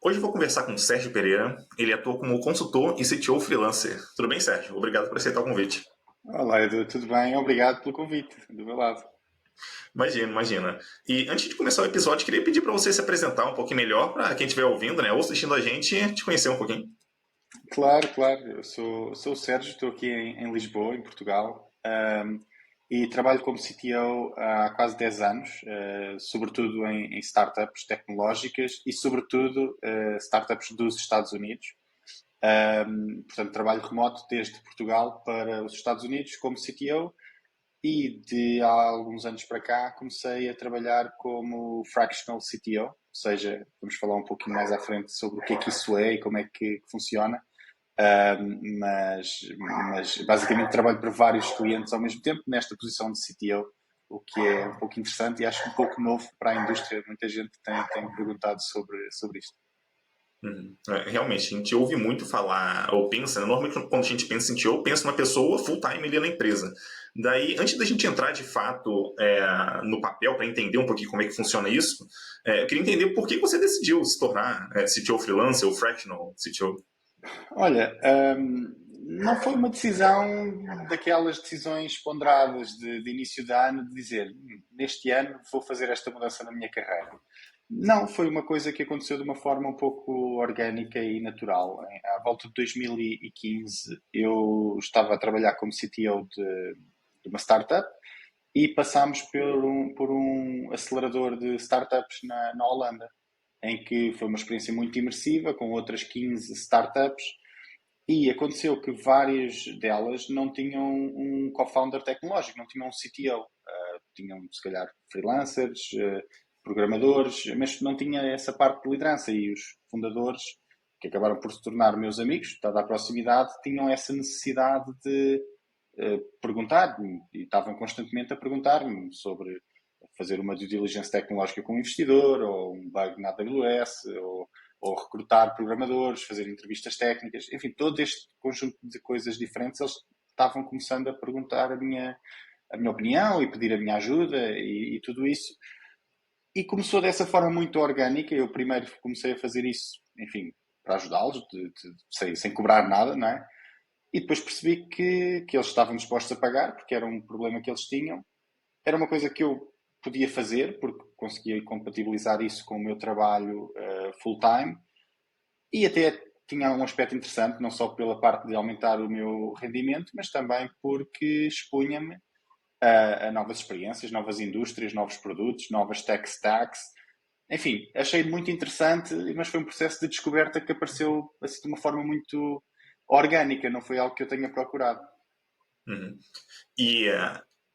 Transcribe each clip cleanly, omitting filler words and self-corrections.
Hoje eu vou conversar com o Sérgio Pereira. Ele atua como consultor e CTO freelancer. Tudo bem, Sérgio? Obrigado por aceitar o convite. Olá, Edu, tudo bem? Obrigado pelo convite, do meu lado. Imagina, imagina. E antes de começar o episódio, queria pedir para você se apresentar um pouquinho melhor para quem estiver ouvindo, né, ou assistindo a gente, te conhecer um pouquinho. Claro, claro, eu sou o Sérgio, estou aqui em Lisboa, em Portugal, e trabalho como CTO há quase 10 anos, sobretudo em startups tecnológicas e, sobretudo, startups dos Estados Unidos. Portanto, trabalho remoto desde Portugal para os Estados Unidos como CTO. E de há alguns anos para cá comecei a trabalhar como fractional CTO, ou seja, vamos falar um pouquinho mais à frente sobre o que é que isso é e como é que funciona. Mas basicamente trabalho para vários clientes ao mesmo tempo nesta posição de CTO, o que é um pouco interessante e acho um pouco novo para a indústria. Muita gente tem perguntado sobre isto. Realmente, a gente ouve muito falar, ou pensa, né? Normalmente quando a gente pensa em CTO, pensa numa pessoa full-time ali na empresa. Daí, antes da gente entrar de fato no papel, para entender um pouquinho como é que funciona isso, eu queria entender por que você decidiu se tornar CTO freelancer ou fractional CTO. Olha, não foi uma decisão daquelas decisões ponderadas de início de ano, de dizer neste ano vou fazer esta mudança na minha carreira. Não, foi uma coisa que aconteceu de uma forma um pouco orgânica e natural. À volta de 2015, eu estava a trabalhar como CTO de uma startup e passámos por um acelerador de startups na Holanda, em que foi uma experiência muito imersiva, com outras 15 startups, e aconteceu que várias delas não tinham um co-founder tecnológico, não tinham um CTO. Tinham, se calhar, freelancers, programadores, mas não tinha essa parte de liderança. E os fundadores, que acabaram por se tornar meus amigos, dada a proximidade, tinham essa necessidade de perguntar-me e estavam constantemente a perguntar-me sobre fazer uma due diligence tecnológica com um investidor, ou um bug na AWS, ou recrutar programadores, fazer entrevistas técnicas, enfim, todo este conjunto de coisas diferentes, eles estavam começando a perguntar a minha opinião e pedir a minha ajuda e tudo isso. E começou dessa forma muito orgânica. Eu primeiro comecei a fazer isso, enfim, para ajudá-los, sem cobrar nada, não é? E depois percebi que eles estavam dispostos a pagar, porque era um problema que eles tinham. Era uma coisa que eu podia fazer, porque conseguia compatibilizar isso com o meu trabalho full-time. E até tinha um aspecto interessante, não só pela parte de aumentar o meu rendimento, mas também porque expunha-me a novas experiências, novas indústrias, novos produtos, novas tech stacks. Enfim, achei muito interessante, mas foi um processo de descoberta que apareceu assim, de uma forma muito orgânica, não foi algo que eu tenha procurado. Uhum. E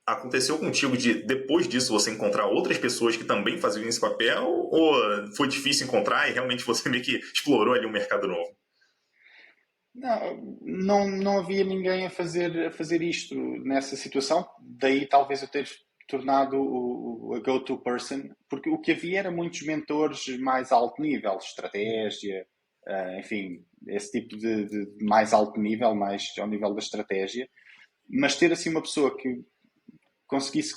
aconteceu contigo de, depois disso, você encontrar outras pessoas que também faziam esse papel? Ou foi difícil encontrar e realmente você meio que explorou ali um mercado novo? Não havia ninguém a fazer isto nessa situação, daí talvez eu ter tornado a go-to person, porque o que havia era muitos mentores mais alto nível, estratégia, enfim, esse tipo de mais alto nível, mais ao nível da estratégia, mas ter assim uma pessoa que conseguisse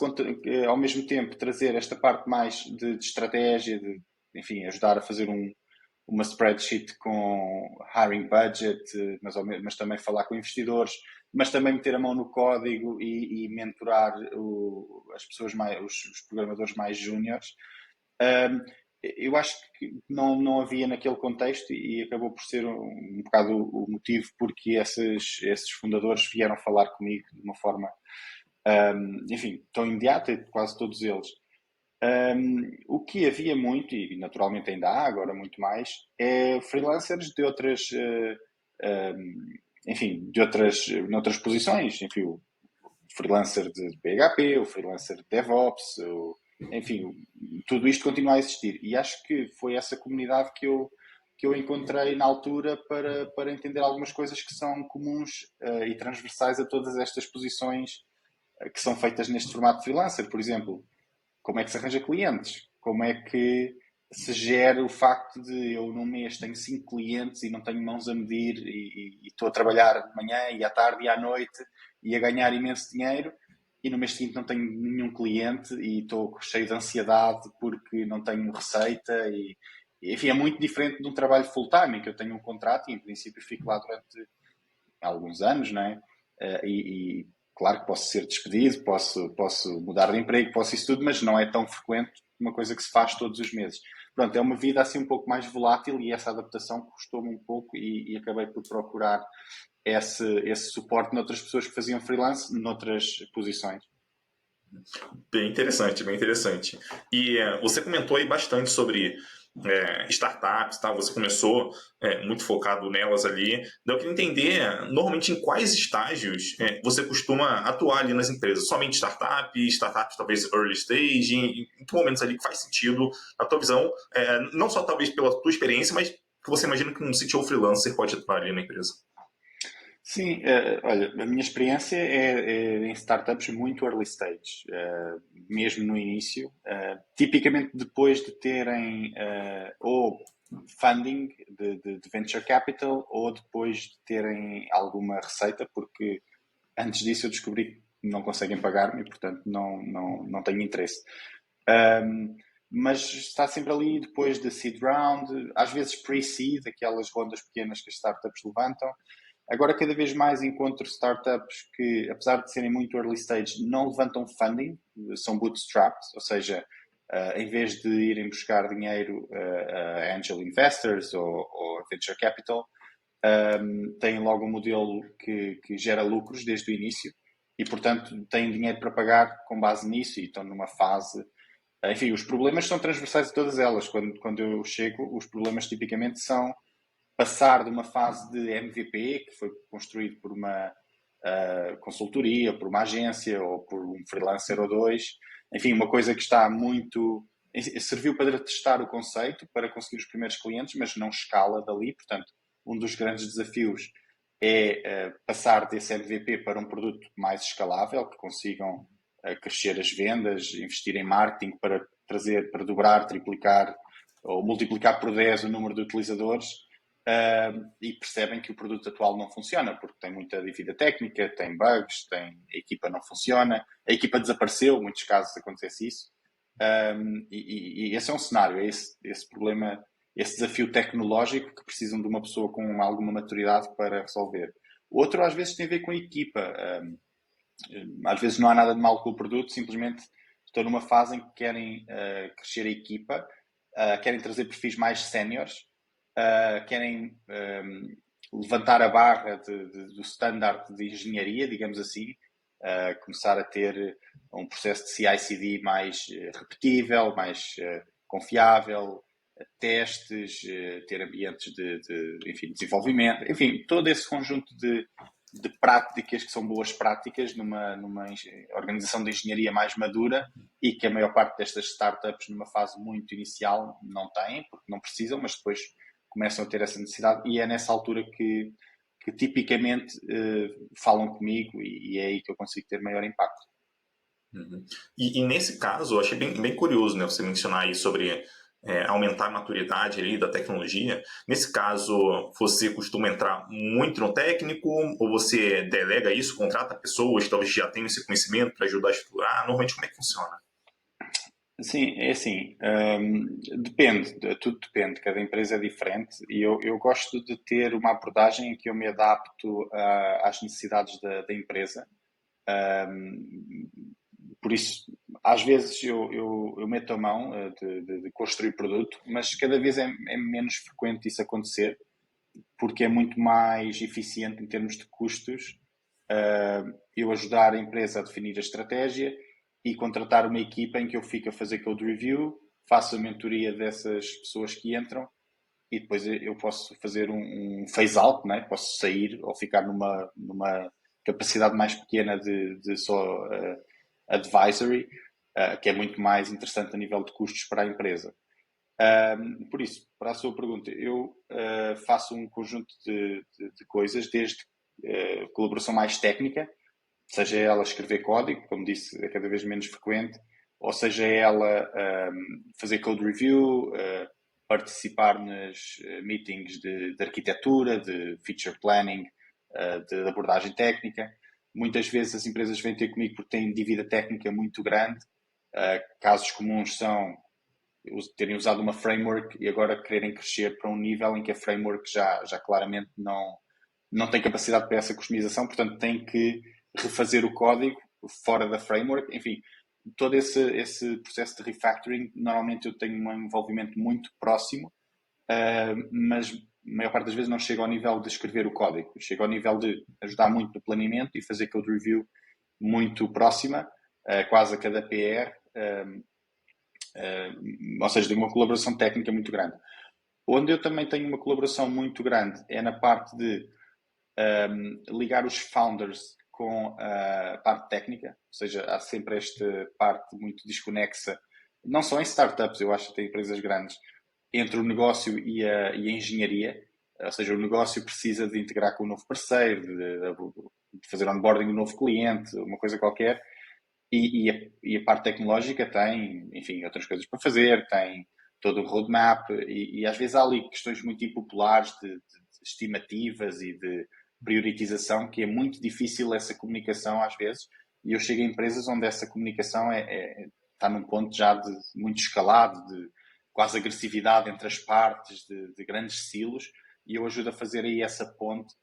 ao mesmo tempo trazer esta parte mais de estratégia, enfim, ajudar a fazer uma spreadsheet com hiring budget, mas também falar com investidores, mas também meter a mão no código e mentorar as pessoas os programadores mais júniores. Um, eu acho que não havia naquele contexto e acabou por ser um bocado o motivo porque esses fundadores vieram falar comigo de uma forma, enfim, tão imediata, quase todos eles. O que havia muito, e naturalmente ainda há agora muito mais, é freelancers de outras, enfim, noutras posições. Enfim, o freelancer de PHP, o freelancer de DevOps, enfim, tudo isto continua a existir. E acho que foi essa comunidade que eu encontrei na altura para entender algumas coisas que são comuns e transversais a todas estas posições que são feitas neste formato de freelancer. Por exemplo, como é que se arranja clientes? Como é que se gera o facto de eu num mês tenho 5 clientes e não tenho mãos a medir e estou a trabalhar de manhã e à tarde e à noite e a ganhar imenso dinheiro e no mês seguinte não tenho nenhum cliente e estou cheio de ansiedade porque não tenho receita enfim, é muito diferente de um trabalho full-time, em que eu tenho um contrato e, em princípio, fico lá durante alguns anos, não é? E claro que posso ser despedido, posso mudar de emprego, posso isso tudo, mas não é tão frequente uma coisa que se faz todos os meses. Pronto, é uma vida assim um pouco mais volátil e essa adaptação custou-me um pouco e acabei por procurar esse suporte noutras pessoas que faziam freelance noutras posições. Bem interessante, bem interessante. E você comentou aí bastante sobre startups, tá? Você começou muito focado nelas ali. Então, eu queria entender, normalmente, em quais estágios você costuma atuar ali nas empresas? Somente startups talvez early stage? Em que momentos ali que faz sentido, na tua visão, não só talvez pela tua experiência, mas que você imagina que um CTO freelancer pode atuar ali na empresa? Sim, olha, a minha experiência é em startups muito early stage, mesmo no início, tipicamente depois de terem ou funding de venture capital ou depois de terem alguma receita, porque antes disso eu descobri que não conseguem pagar-me e, portanto, não tenho interesse. Um, mas está sempre ali depois da seed round, às vezes pre-seed, aquelas rondas pequenas que as startups levantam. Agora, cada vez mais encontro startups que, apesar de serem muito early stage, não levantam funding, são bootstraps, ou seja, em vez de irem buscar dinheiro a angel investors ou venture capital, têm logo um modelo que gera lucros desde o início e, portanto, têm dinheiro para pagar com base nisso e estão numa fase. Enfim, os problemas são transversais a todas elas. Quando eu chego, os problemas tipicamente são passar de uma fase de MVP, que foi construído por uma consultoria, por uma agência ou por um freelancer ou dois, enfim, uma coisa que está muito. Serviu para testar o conceito, para conseguir os primeiros clientes, mas não escala dali. Portanto, um dos grandes desafios é passar desse MVP para um produto mais escalável, que consigam crescer as vendas, investir em marketing para trazer, para dobrar, triplicar ou multiplicar por 10 o número de utilizadores e percebem que o produto atual não funciona, porque tem muita dívida técnica, tem bugs, a equipa não funciona, a equipa desapareceu, em muitos casos acontece isso. E esse é um cenário, é esse problema, esse desafio tecnológico que precisam de uma pessoa com alguma maturidade para resolver. Outro, às vezes, tem a ver com a equipa. Às vezes não há nada de mal com o produto, simplesmente estão numa fase em que querem crescer a equipa, querem trazer perfis mais séniores, querem levantar a barra do standard de engenharia, digamos assim, começar a ter um processo de CI/CD mais repetível, mais confiável, testes, ter ambientes enfim, desenvolvimento, enfim, todo esse conjunto de práticas que são boas práticas numa organização de engenharia mais madura e que a maior parte destas startups numa fase muito inicial não têm, porque não precisam, mas depois começam a ter essa necessidade e é nessa altura que tipicamente falam comigo e é aí que eu consigo ter maior impacto. Uhum. E nesse caso, eu achei bem curioso, né, você mencionar aí sobre aumentar a maturidade ali da tecnologia. Nesse caso, você costuma entrar muito no técnico ou você delega isso, contrata pessoas que talvez já tenham esse conhecimento para ajudar a estruturar? Normalmente, como é que funciona? Sim, é assim, depende, tudo depende, cada empresa é diferente e eu gosto de ter uma abordagem em que eu me adapto às necessidades da empresa. Um, por isso, às vezes eu meto a mão de construir produto, mas cada vez é menos frequente isso acontecer, porque é muito mais eficiente em termos de custos eu ajudar a empresa a definir a estratégia e contratar uma equipa em que eu fico a fazer code review, faço a mentoria dessas pessoas que entram e depois eu posso fazer um phase out, né? Posso sair ou ficar numa capacidade mais pequena de só advisory, que é muito mais interessante a nível de custos para a empresa. Por isso, para a sua pergunta, eu faço um conjunto de coisas, desde colaboração mais técnica, seja ela escrever código, como disse, é cada vez menos frequente, ou seja ela fazer code review, participar nas meetings de arquitetura, de feature planning, de abordagem técnica. Muitas vezes as empresas vêm ter comigo porque têm dívida técnica muito grande. Casos comuns são terem usado uma framework e agora quererem crescer para um nível em que a framework já claramente não tem capacidade para essa customização, portanto tem que refazer o código fora da framework. Enfim, todo esse processo de refactoring, normalmente eu tenho um envolvimento muito próximo, mas a maior parte das vezes não chego ao nível de escrever o código, chego ao nível de ajudar muito no planeamento e fazer code review muito próxima, quase a cada PR, ou seja, de uma colaboração técnica muito grande. Onde eu também tenho uma colaboração muito grande é na parte de ligar os founders com a parte técnica, ou seja, há sempre esta parte muito desconexa, não só em startups, eu acho que tem empresas grandes, entre o negócio e a engenharia, ou seja, o negócio precisa de integrar com um novo parceiro, de fazer onboarding de um novo cliente, uma coisa qualquer, e a parte tecnológica tem, enfim, outras coisas para fazer, tem todo o roadmap, e às vezes há ali questões muito impopulares de estimativas e de prioritização, que é muito difícil essa comunicação às vezes, e eu chego a empresas onde essa comunicação está num ponto já de muito escalado, de quase agressividade entre as partes, de grandes silos, e eu ajudo a fazer aí essa ponte,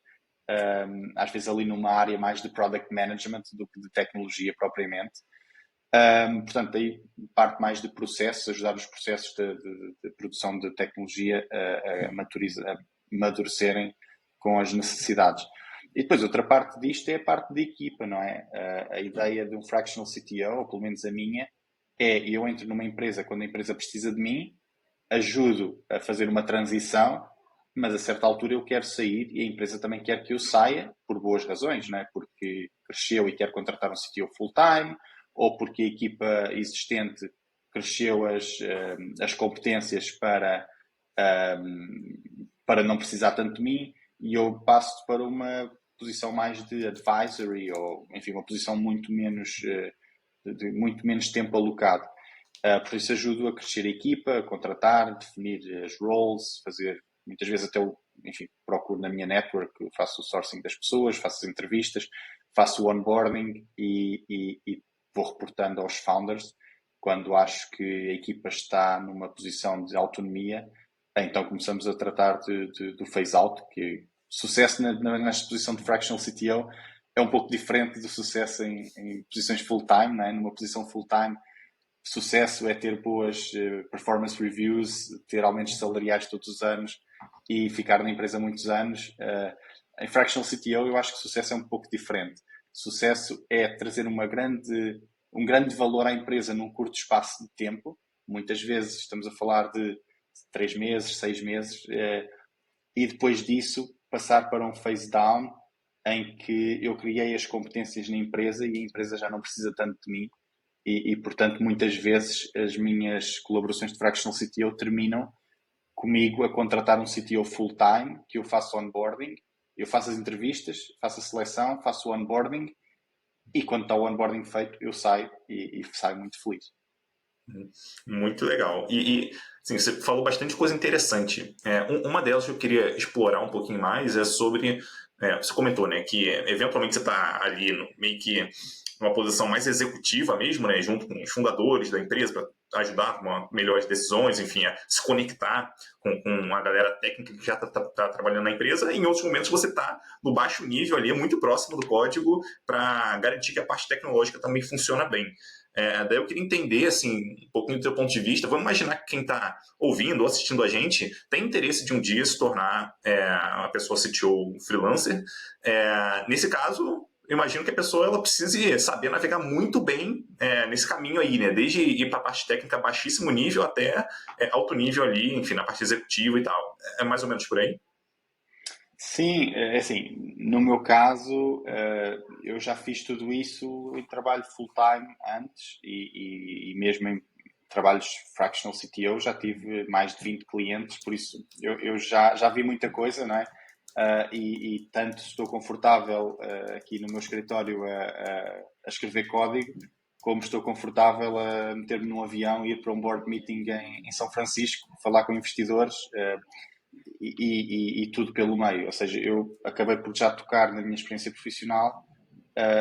às vezes ali numa área mais de product management do que de tecnologia propriamente. Portanto, aí parte mais de processos, ajudar os processos de produção de tecnologia a amadurecerem com as necessidades. E depois, outra parte disto é a parte de equipa, não é? A ideia de um fractional CTO, ou pelo menos a minha, é eu entro numa empresa quando a empresa precisa de mim, ajudo a fazer uma transição, mas a certa altura eu quero sair e a empresa também quer que eu saia por boas razões, não é? Porque cresceu e quer contratar um CTO full-time, ou porque a equipa existente cresceu as competências para não precisar tanto de mim, e eu passo para uma posição mais de advisory, ou enfim, uma posição muito menos de muito menos tempo alocado. Por isso ajudo a crescer a equipa, a contratar, definir as roles, fazer muitas vezes até enfim, procuro na minha network, faço o sourcing das pessoas, faço as entrevistas, faço o onboarding e vou reportando aos founders quando acho que a equipa está numa posição de autonomia. Então começamos a tratar do phase out, que sucesso nesta posição de fractional CTO é um pouco diferente do sucesso em posições full-time, não é? Numa posição full-time, sucesso é ter boas performance reviews, ter aumentos salariais todos os anos e ficar na empresa muitos anos. Em fractional CTO eu acho que sucesso é um pouco diferente. Sucesso é trazer um grande valor à empresa num curto espaço de tempo. Muitas vezes estamos a falar de 3 meses, 6 meses, e depois disso passar para um phase down em que eu criei as competências na empresa e a empresa já não precisa tanto de mim e portanto, muitas vezes as minhas colaborações de fractional CTO terminam comigo a contratar um CTO full-time, que eu faço onboarding, eu faço as entrevistas, faço a seleção, faço o onboarding e quando está o onboarding feito, eu saio e saio muito feliz. Muito legal. Assim, você falou bastante coisa interessante. Uma delas que eu queria explorar um pouquinho mais é sobre. Você comentou, né, que eventualmente você está ali meio que numa posição mais executiva mesmo, né, junto com os fundadores da empresa, para ajudar a tomar melhores decisões, enfim, a se conectar com a galera técnica que já está trabalhando na empresa. E em outros momentos você está no baixo nível ali, muito próximo do código, para garantir que a parte tecnológica também funciona bem. Daí eu queria entender, assim, um pouquinho do teu ponto de vista. Vamos imaginar que quem está ouvindo ou assistindo a gente tem interesse de um dia se tornar uma pessoa CTO freelancer. Nesse caso, eu imagino que a pessoa ela precise saber navegar muito bem nesse caminho aí, né? Desde ir para a parte técnica baixíssimo nível até alto nível ali, enfim, na parte executiva e tal. É mais ou menos por aí? Sim, é assim, no meu caso, eu já fiz tudo isso em trabalho full-time antes e mesmo em trabalhos fractional CTO já tive mais de 20 clientes, por isso eu já vi muita coisa, não é? E tanto estou confortável aqui no meu escritório a escrever código, como estou confortável a meter-me num avião e ir para um board meeting em São Francisco, falar com investidores, e tudo pelo meio. Ou seja, eu acabei por já tocar na minha experiência profissional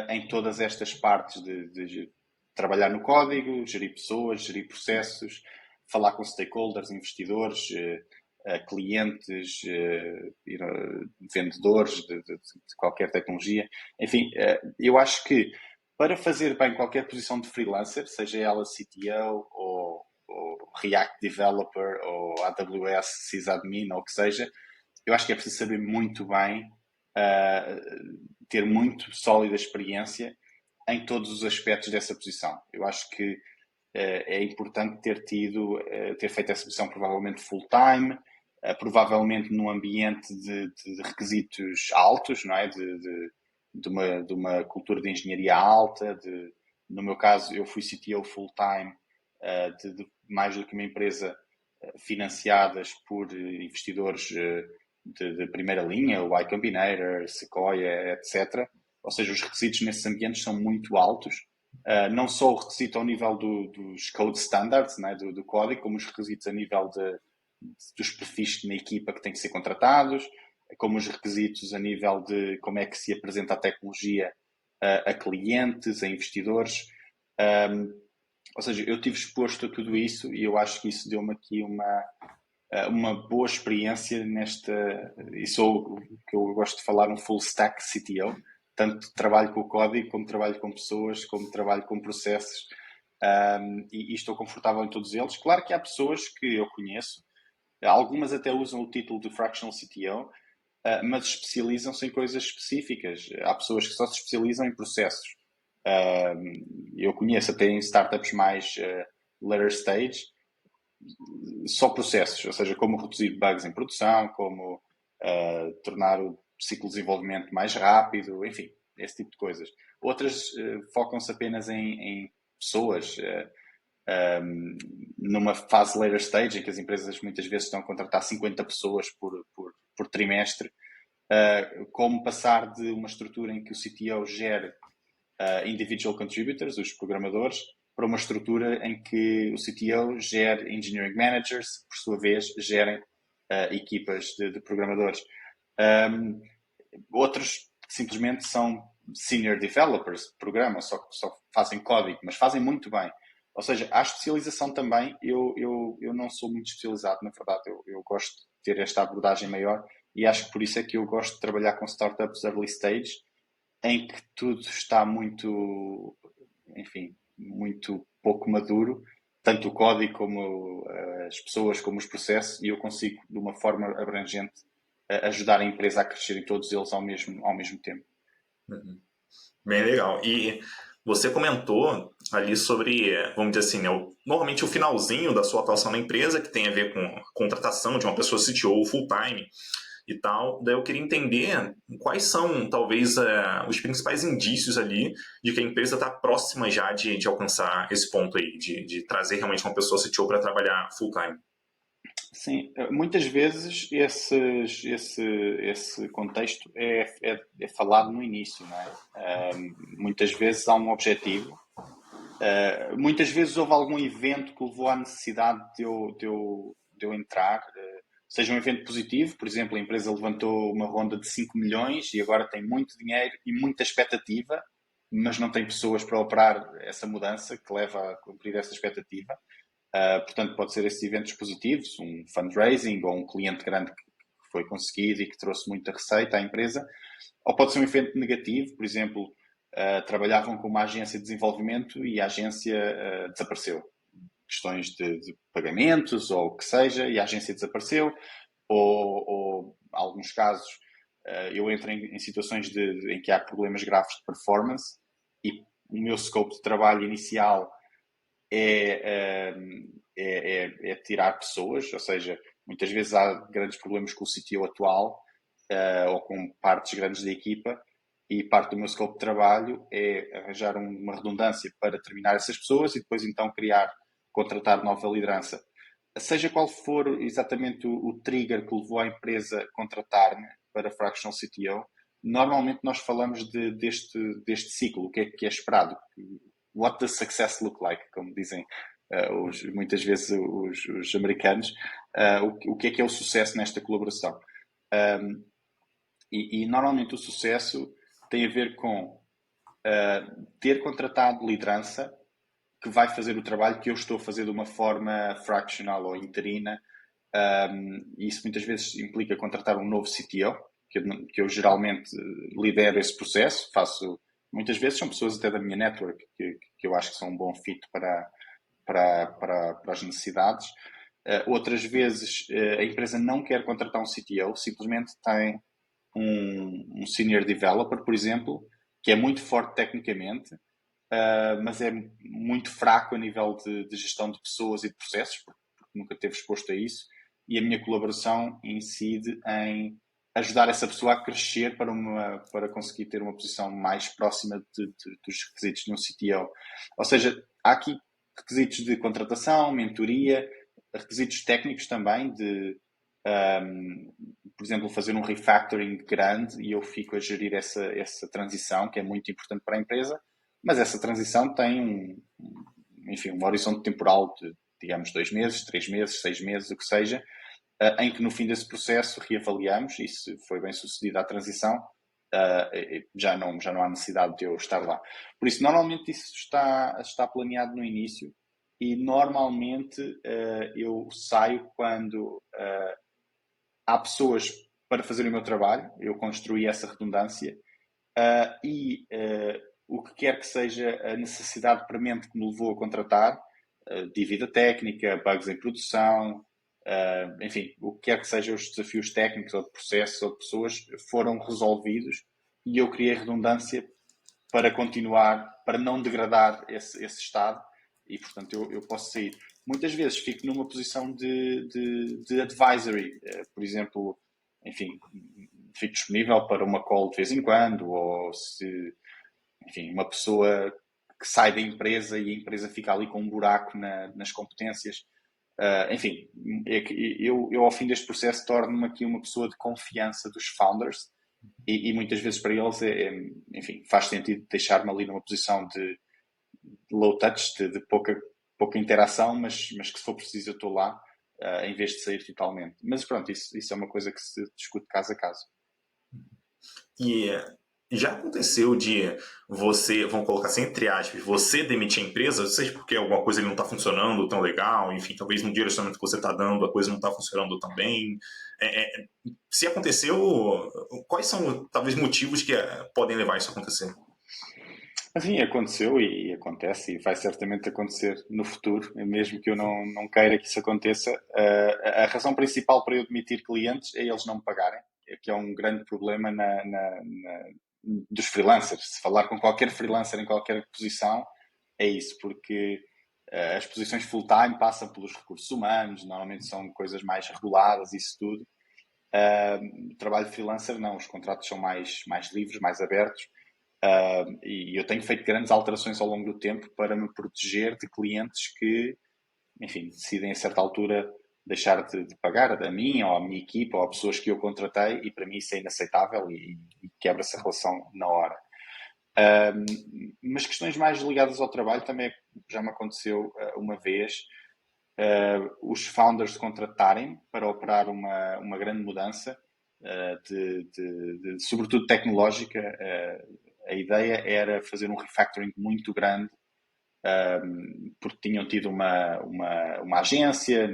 em todas estas partes de trabalhar no código, gerir pessoas, gerir processos, falar com stakeholders, investidores, clientes, vendedores de qualquer tecnologia. Enfim, eu acho que para fazer bem qualquer posição de freelancer, seja ela CTO ou React Developer ou AWS Sysadmin ou o que seja, eu acho que é preciso saber muito bem, ter muito sólida experiência em todos os aspectos dessa posição. Eu acho que é importante ter feito essa posição provavelmente full-time, provavelmente num ambiente de requisitos altos, não é? De uma cultura de engenharia alta. No meu caso, eu fui CTO full-time de mais do que uma empresa financiadas por investidores de primeira linha, o Y Combinator, Sequoia, etc. Ou seja, os requisitos nesses ambientes são muito altos. Não só o requisito ao nível dos code standards, né, do código, como os requisitos a nível dos perfis na equipa que têm que ser contratados, como os requisitos a nível de como é que se apresenta a tecnologia a clientes, a investidores. Ou seja, eu tive exposto a tudo isso e eu acho que isso deu-me aqui uma boa experiência nesta. E sou o que eu gosto de falar, um full stack CTO. Tanto trabalho com o código, como trabalho com pessoas, como trabalho com processos. E estou confortável em todos eles. Claro que há pessoas que eu conheço, algumas até usam o título de Fractional CTO, mas especializam-se em coisas específicas. Há pessoas que só se especializam em processos. Eu conheço até em startups mais later stage, só processos, ou seja, como reduzir bugs em produção, como tornar o ciclo de desenvolvimento mais rápido, enfim, esse tipo de coisas. Outras focam-se apenas em pessoas, numa fase later stage, em que as empresas muitas vezes estão a contratar 50 pessoas por trimestre, como passar de uma estrutura em que o CTO gere individual contributors, os programadores, para uma estrutura em que o CTO gere engineering managers, por sua vez, gerem equipas de programadores. Outros simplesmente são senior developers, programam, só fazem código, mas fazem muito bem. Ou seja, há especialização também. Eu não sou muito especializado, na verdade. Eu gosto de ter esta abordagem maior e acho que por isso é que eu gosto de trabalhar com startups early stage, em que tudo está muito, enfim, muito pouco maduro, tanto o código como as pessoas, como os processos, e eu consigo, de uma forma abrangente, ajudar a empresa a crescer em todos eles ao mesmo tempo. Uhum. Bem legal. E você comentou ali sobre, vamos dizer assim, né, normalmente o finalzinho da sua atuação na empresa, que tem a ver com a contratação de uma pessoa CTO full-time e tal. Daí eu queria entender quais são, talvez, os principais indícios ali de que a empresa está próxima já de alcançar esse ponto aí, de trazer realmente uma pessoa CTO para trabalhar full-time. Sim, muitas vezes esse contexto é falado no início, não é? Muitas vezes há um objetivo, muitas vezes houve algum evento que levou à necessidade de eu entrar, seja um evento positivo, por exemplo, a empresa levantou uma ronda de 5 milhões e agora tem muito dinheiro e muita expectativa, mas não tem pessoas para operar essa mudança que leva a cumprir essa expectativa. Portanto, pode ser esses eventos positivos, um fundraising ou um cliente grande que foi conseguido e que trouxe muita receita à empresa, ou pode ser um evento negativo, por exemplo, trabalhavam com uma agência de desenvolvimento e a agência desapareceu. Questões de pagamentos ou o que seja, e a agência desapareceu, ou alguns casos eu entro em situações em que há problemas graves de performance e o meu scope de trabalho inicial é tirar pessoas, ou seja, muitas vezes há grandes problemas com o CTO atual ou com partes grandes da equipa, e parte do meu scope de trabalho é arranjar uma redundância para terminar essas pessoas e depois então contratar nova liderança. Seja qual for exatamente o trigger que levou a empresa a contratar-me para Fractional CTO, normalmente nós falamos deste ciclo, o que é esperado. What does success look like, como dizem muitas vezes os americanos, o que é o sucesso nesta colaboração. E normalmente o sucesso tem a ver com ter contratado liderança que vai fazer o trabalho que eu estou a fazer de uma forma fractional ou interina. E isso muitas vezes implica contratar um novo CTO, que eu geralmente lidero esse processo. Muitas vezes são pessoas até da minha network que eu acho que são um bom fit para as necessidades. Outras vezes a empresa não quer contratar um CTO, simplesmente tem um senior developer, por exemplo, que é muito forte tecnicamente, mas é muito fraco a nível de gestão de pessoas e de processos, porque nunca esteve exposto a isso, e a minha colaboração incide em ajudar essa pessoa a crescer para conseguir ter uma posição mais próxima dos requisitos de um CTO. Ou seja, há aqui requisitos de contratação, mentoria, requisitos técnicos também por exemplo, fazer um refactoring grande e eu fico a gerir essa transição, que é muito importante para a empresa, mas essa transição tem um horizonte temporal de, digamos, 2 meses, 3 meses, 6 meses, o que seja, em que no fim desse processo reavaliamos e se foi bem sucedida a transição, já não há necessidade de eu estar lá. Por isso, normalmente isso está planeado no início e normalmente eu saio quando há pessoas para fazer o meu trabalho, eu construí essa redundância o que quer que seja a necessidade premente que me levou a contratar, dívida técnica, bugs em produção, enfim, o que quer que sejam os desafios técnicos ou de processos ou de pessoas, foram resolvidos e eu criei redundância para continuar, para não degradar esse estado e, portanto, eu posso sair. Muitas vezes fico numa posição de advisory, por exemplo, enfim, fico disponível para uma call de vez em quando, ou se, enfim, uma pessoa que sai da empresa e a empresa fica ali com um buraco nas competências. Enfim, eu ao fim deste processo torno-me aqui uma pessoa de confiança dos founders e muitas vezes para eles, enfim, faz sentido deixar-me ali numa posição de low touch, de pouca interação, mas que se for preciso eu estou lá, em vez de sair totalmente. Mas pronto, isso é uma coisa que se discute caso a caso. E já aconteceu de você, vamos colocar assim, entre aspas, você demitir a empresa, seja porque alguma coisa ali não está funcionando tão legal, enfim, talvez no direcionamento que você está dando a coisa não está funcionando tão bem. Se aconteceu, quais são talvez motivos que podem levar isso a acontecer? Assim, aconteceu e acontece e vai certamente acontecer no futuro, mesmo que eu não queira que isso aconteça. A razão principal para eu demitir clientes é eles não me pagarem, que é um grande problema dos freelancers. Se falar com qualquer freelancer em qualquer posição, é isso, porque as posições full-time passam pelos recursos humanos, normalmente são coisas mais reguladas, isso tudo. O trabalho de freelancer não, os contratos são mais livres, mais abertos. E eu tenho feito grandes alterações ao longo do tempo para me proteger de clientes que, enfim, decidem a certa altura deixar de pagar a mim ou à minha equipa ou a pessoas que eu contratei e para mim isso é inaceitável e quebra-se a relação na hora. Mas questões mais ligadas ao trabalho também já me aconteceu uma vez. Os founders contratarem para operar uma grande mudança, sobretudo tecnológica. A ideia era fazer um refactoring muito grande, porque tinham tido uma agência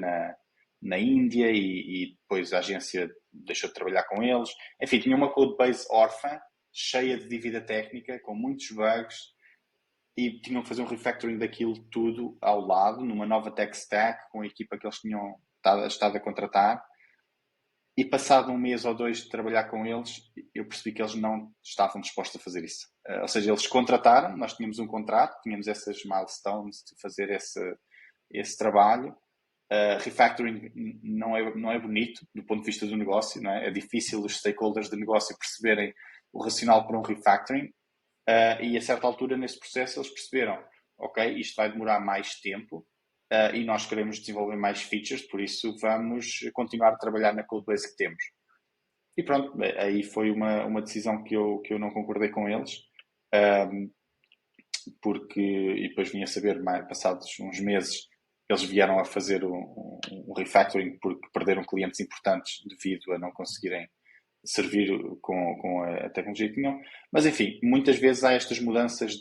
na Índia e depois a agência deixou de trabalhar com eles. Enfim, tinha uma codebase órfã, cheia de dívida técnica, com muitos bugs, e tinham que fazer um refactoring daquilo tudo ao lado, numa nova tech stack, com a equipa que eles tinham estado a contratar. E passado um mês ou dois de trabalhar com eles, eu percebi que eles não estavam dispostos a fazer isso. Ou seja, eles contrataram, nós tínhamos um contrato, tínhamos essas milestones de fazer esse trabalho. Refactoring não é bonito do ponto de vista do negócio, não é? É difícil os stakeholders de negócio perceberem o racional para um refactoring. E a certa altura nesse processo eles perceberam, ok, isto vai demorar mais tempo e nós queremos desenvolver mais features, por isso vamos continuar a trabalhar na codebase que temos. E pronto, aí foi uma decisão que eu não concordei com eles, porque, e depois vim a saber, passados uns meses, eles vieram a fazer um refactoring porque perderam clientes importantes devido a não conseguirem servir com a tecnologia que tinham. Mas, enfim, muitas vezes há estas mudanças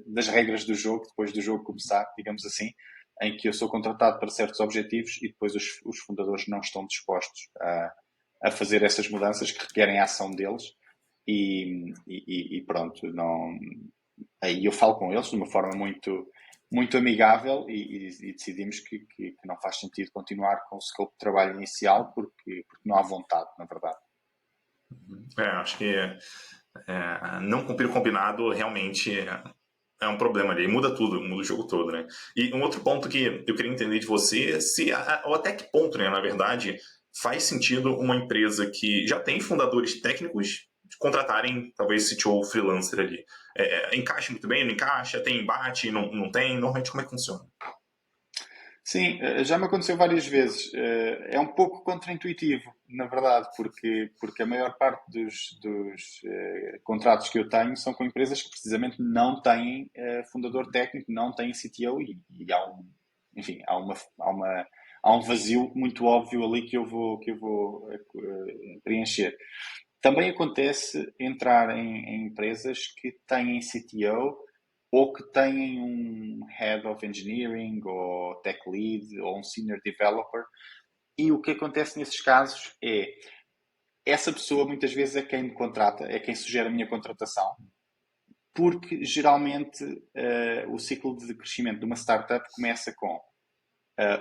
das regras do jogo, depois do jogo começar, digamos assim, em que eu sou contratado para certos objetivos e depois os fundadores não estão dispostos a fazer essas mudanças que requerem a ação deles. E pronto, não, aí eu falo com eles de uma forma muito amigável e decidimos que não faz sentido continuar com o scope de trabalho inicial porque não há vontade, na verdade. Acho que não cumprir o combinado realmente é um problema ali. Muda tudo, muda o jogo todo, né? E um outro ponto que eu queria entender de você, ou até que ponto, né, na verdade, faz sentido uma empresa que já tem fundadores técnicos contratarem, talvez, CTO freelancer ali. Encaixa muito bem, não encaixa? Tem embate, não tem? Normalmente, como é que funciona? Sim, já me aconteceu várias vezes. É um pouco contraintuitivo, na verdade, porque a maior parte dos contratos que eu tenho são com empresas que precisamente não têm fundador técnico, não têm CTO e enfim, há um vazio muito óbvio ali que eu vou preencher. Também acontece entrar em empresas que têm CTO ou que têm um Head of Engineering ou Tech Lead ou um Senior Developer. E o que acontece nesses casos é essa pessoa muitas vezes é quem me contrata, é quem sugere a minha contratação, porque geralmente o ciclo de crescimento de uma startup começa com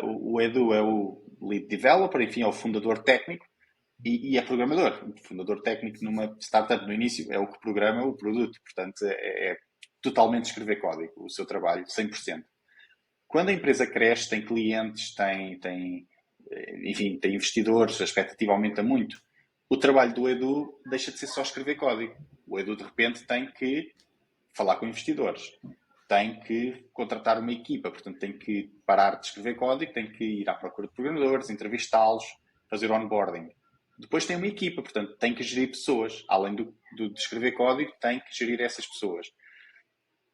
o Edu é o Lead Developer, enfim, é o fundador técnico, e é programador. O fundador técnico numa startup no início é o que programa o produto, portanto é totalmente escrever código, o seu trabalho, 100%. Quando a empresa cresce, tem clientes, enfim, tem investidores, a expectativa aumenta muito. O trabalho do Edu deixa de ser só escrever código. O Edu, de repente, tem que falar com investidores, tem que contratar uma equipa, portanto, tem que parar de escrever código, tem que ir à procura de programadores, entrevistá-los, fazer onboarding. Depois tem uma equipa, portanto, tem que gerir pessoas. Além de escrever código, tem que gerir essas pessoas.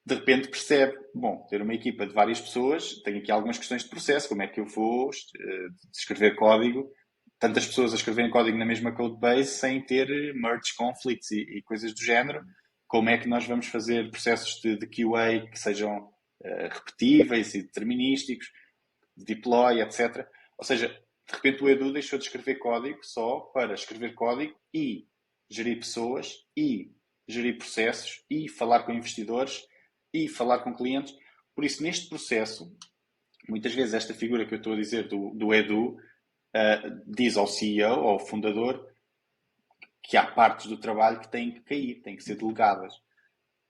De repente percebe, bom, ter uma equipa de várias pessoas, tenho aqui algumas questões de processo, como é que eu vou escrever código, tantas pessoas a escreverem código na mesma codebase sem ter merge conflicts e coisas do género, como é que nós vamos fazer processos de QA que sejam repetíveis e determinísticos, deploy, etc. Ou seja, de repente o Edu deixou de escrever código só para escrever código e gerir pessoas e gerir processos e falar com investidores e falar com clientes. Por isso, neste processo, muitas vezes esta figura que eu estou a dizer do Edu diz ao CEO, ao fundador, que há partes do trabalho que têm que cair, têm que ser delegadas.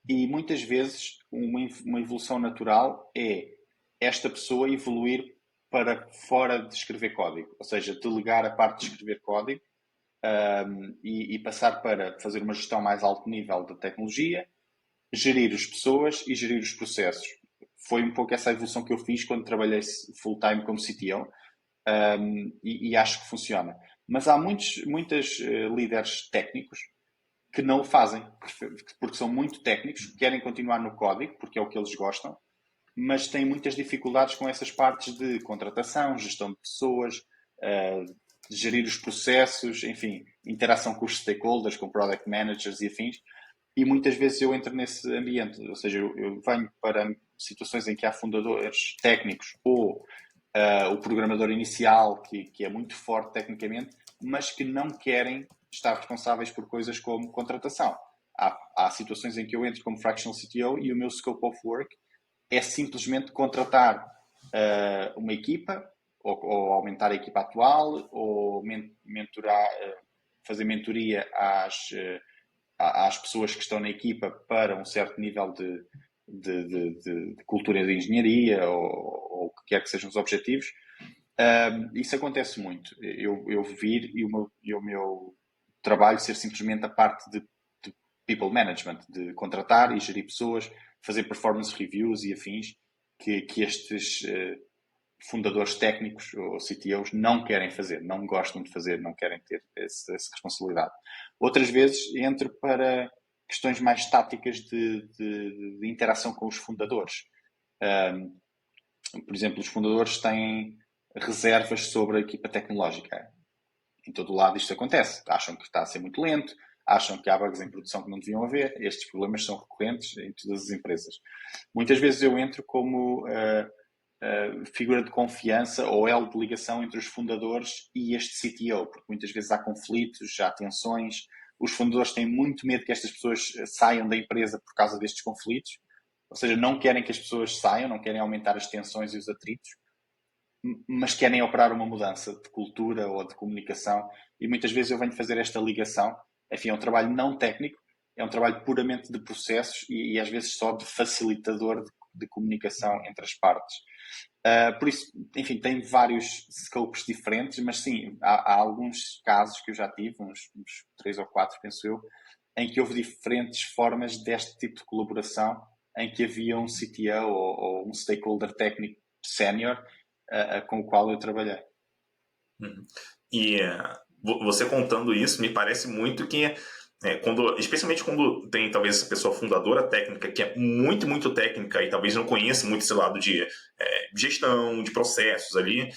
E muitas vezes uma evolução natural é esta pessoa evoluir para fora de escrever código, ou seja, delegar a parte de escrever código e passar para fazer uma gestão mais alto nível da tecnologia, gerir as pessoas e gerir os processos. Foi um pouco essa evolução que eu fiz quando trabalhei full-time como CTO e acho que funciona. Mas há muitos líderes técnicos que não o fazem, porque são muito técnicos, querem continuar no código, porque é o que eles gostam, mas têm muitas dificuldades com essas partes de contratação, gestão de pessoas, de gerir os processos, enfim, interação com os stakeholders, com product managers e afins. E muitas vezes eu entro nesse ambiente, ou seja, eu venho para situações em que há fundadores técnicos ou o programador inicial, que é muito forte tecnicamente, mas que não querem estar responsáveis por coisas como contratação. Há situações em que eu entro como fractional CTO e o meu scope of work é simplesmente contratar uma equipa ou aumentar a equipa atual ou mentorar, fazer mentoria às pessoas que estão na equipa para um certo nível de cultura de engenharia ou o que quer que sejam os objetivos. Isso acontece muito. Eu vir e o meu trabalho ser simplesmente a parte de people management, de contratar e gerir pessoas, fazer performance reviews e afins que estes fundadores técnicos ou CTOs não querem fazer, não gostam de fazer, não querem ter essa responsabilidade. Outras vezes entro para questões mais táticas de interação com os fundadores. Por exemplo, os fundadores têm reservas sobre a equipa tecnológica. em todo o lado isto acontece. Acham que está a ser muito lento, acham que há bugs em produção que não deviam haver. Estes problemas são recorrentes em todas as empresas. Muitas vezes eu entro como figura de confiança ou elo de ligação entre os fundadores e este CTO, porque muitas vezes há conflitos, há tensões. Os fundadores têm muito medo que estas pessoas saiam da empresa por causa destes conflitos, ou seja, não querem que as pessoas saiam, não querem aumentar as tensões e os atritos, mas querem operar uma mudança de cultura ou de comunicação, e muitas vezes eu venho fazer esta ligação. Enfim, é um trabalho não técnico, é um trabalho puramente de processos e às vezes só de facilitador de comunicação entre as partes. Por isso, enfim, tem vários scopes diferentes, mas sim, há alguns casos que eu já tive, uns 3 ou 4, penso eu, em que houve diferentes formas deste tipo de colaboração, em que havia um CTO ou um stakeholder técnico sénior com o qual eu trabalhei. Uhum. E você contando isso, me parece muito que, especialmente quando tem talvez essa pessoa fundadora técnica, que é muito, muito técnica e talvez não conheça muito esse lado de gestão, de processos ali,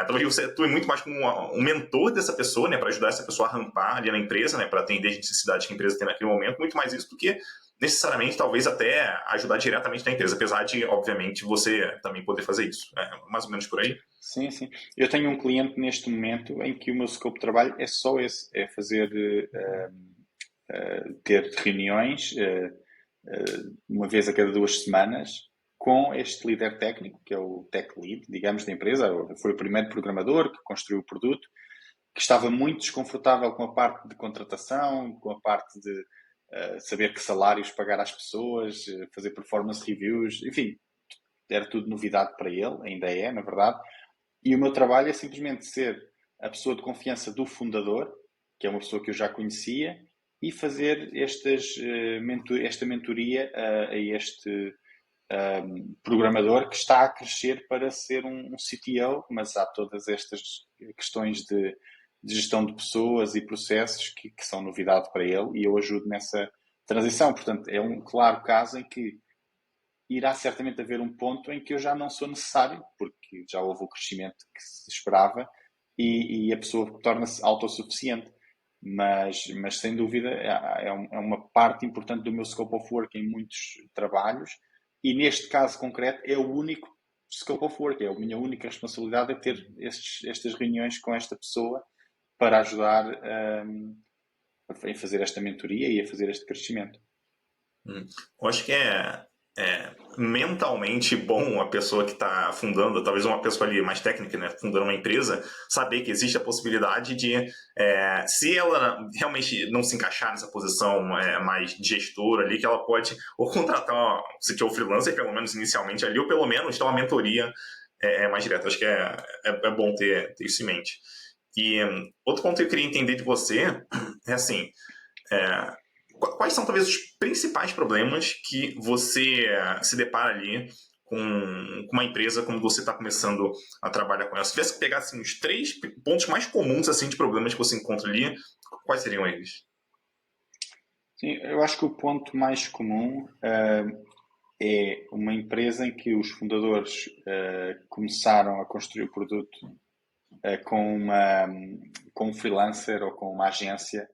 talvez você atue muito mais como um mentor dessa pessoa, né, para ajudar essa pessoa a rampar ali na empresa, né, para atender as necessidades que a empresa tem naquele momento, muito mais isso do que necessariamente, talvez até ajudar diretamente na empresa, apesar de, obviamente, você também poder fazer isso. Mais ou menos por aí. Sim, sim. Eu tenho um cliente neste momento em que o meu scope de trabalho é só esse, é fazer, ter reuniões uma vez a cada 2 semanas com este líder técnico, que é o tech lead, digamos, da empresa. Foi o primeiro programador que construiu o produto, que estava muito desconfortável com a parte de contratação, com a parte de saber que salários pagar às pessoas, fazer performance reviews, enfim, era tudo novidade para ele, ainda é, na verdade. E o meu trabalho é simplesmente ser a pessoa de confiança do fundador, que é uma pessoa que eu já conhecia, e fazer esta mentoria a este programador que está a crescer para ser um CTO, mas há todas estas questões de gestão de pessoas e processos que são novidade para ele, e eu ajudo nessa transição. Portanto, é um claro caso em que irá certamente haver um ponto em que eu já não sou necessário, porque já houve o crescimento que se esperava e a pessoa torna-se autossuficiente. Mas sem dúvida é uma parte importante do meu scope of work em muitos trabalhos, e neste caso concreto é o único scope of work, é a minha única responsabilidade, é ter estas reuniões com esta pessoa para ajudar a fazer esta mentoria e a fazer este crescimento. Eu acho que mentalmente bom a pessoa que está fundando, talvez uma pessoa ali mais técnica, né, fundando uma empresa, saber que existe a possibilidade de, se ela realmente não se encaixar nessa posição mais de gestora ali, que ela pode ou contratar, se tiver o freelancer, pelo menos inicialmente ali, ou pelo menos ter uma mentoria mais direta. Acho que é bom ter isso em mente. E outro ponto que eu queria entender de você é assim, quais são talvez os principais problemas que você se depara ali com uma empresa quando você está começando a trabalhar com ela? Se tivesse que pegar assim, os 3 pontos mais comuns assim, de problemas que você encontra ali, quais seriam eles? Sim, eu acho que o ponto mais comum é uma empresa em que os fundadores começaram a construir o produto com um freelancer ou com uma agência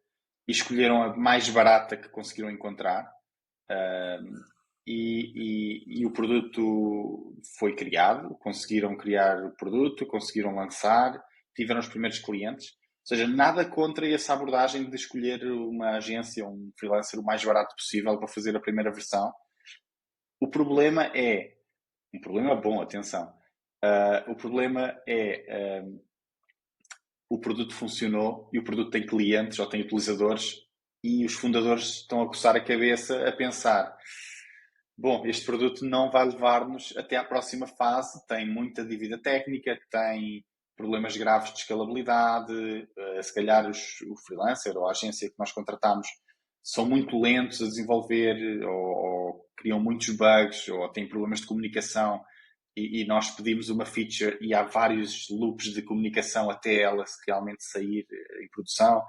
e escolheram a mais barata que conseguiram encontrar. E o produto foi criado, conseguiram criar o produto, conseguiram lançar, tiveram os primeiros clientes. Ou seja, nada contra essa abordagem de escolher uma agência ou um freelancer o mais barato possível para fazer a primeira versão. O problema é, um problema bom, atenção, o problema é o produto funcionou e o produto tem clientes ou tem utilizadores e os fundadores estão a coçar a cabeça a pensar: bom, este produto não vai levar-nos até à próxima fase, tem muita dívida técnica, tem problemas graves de escalabilidade, se calhar o freelancer ou a agência que nós contratamos são muito lentos a desenvolver ou criam muitos bugs ou têm problemas de comunicação e nós pedimos uma feature e há vários loops de comunicação até ela realmente sair em produção.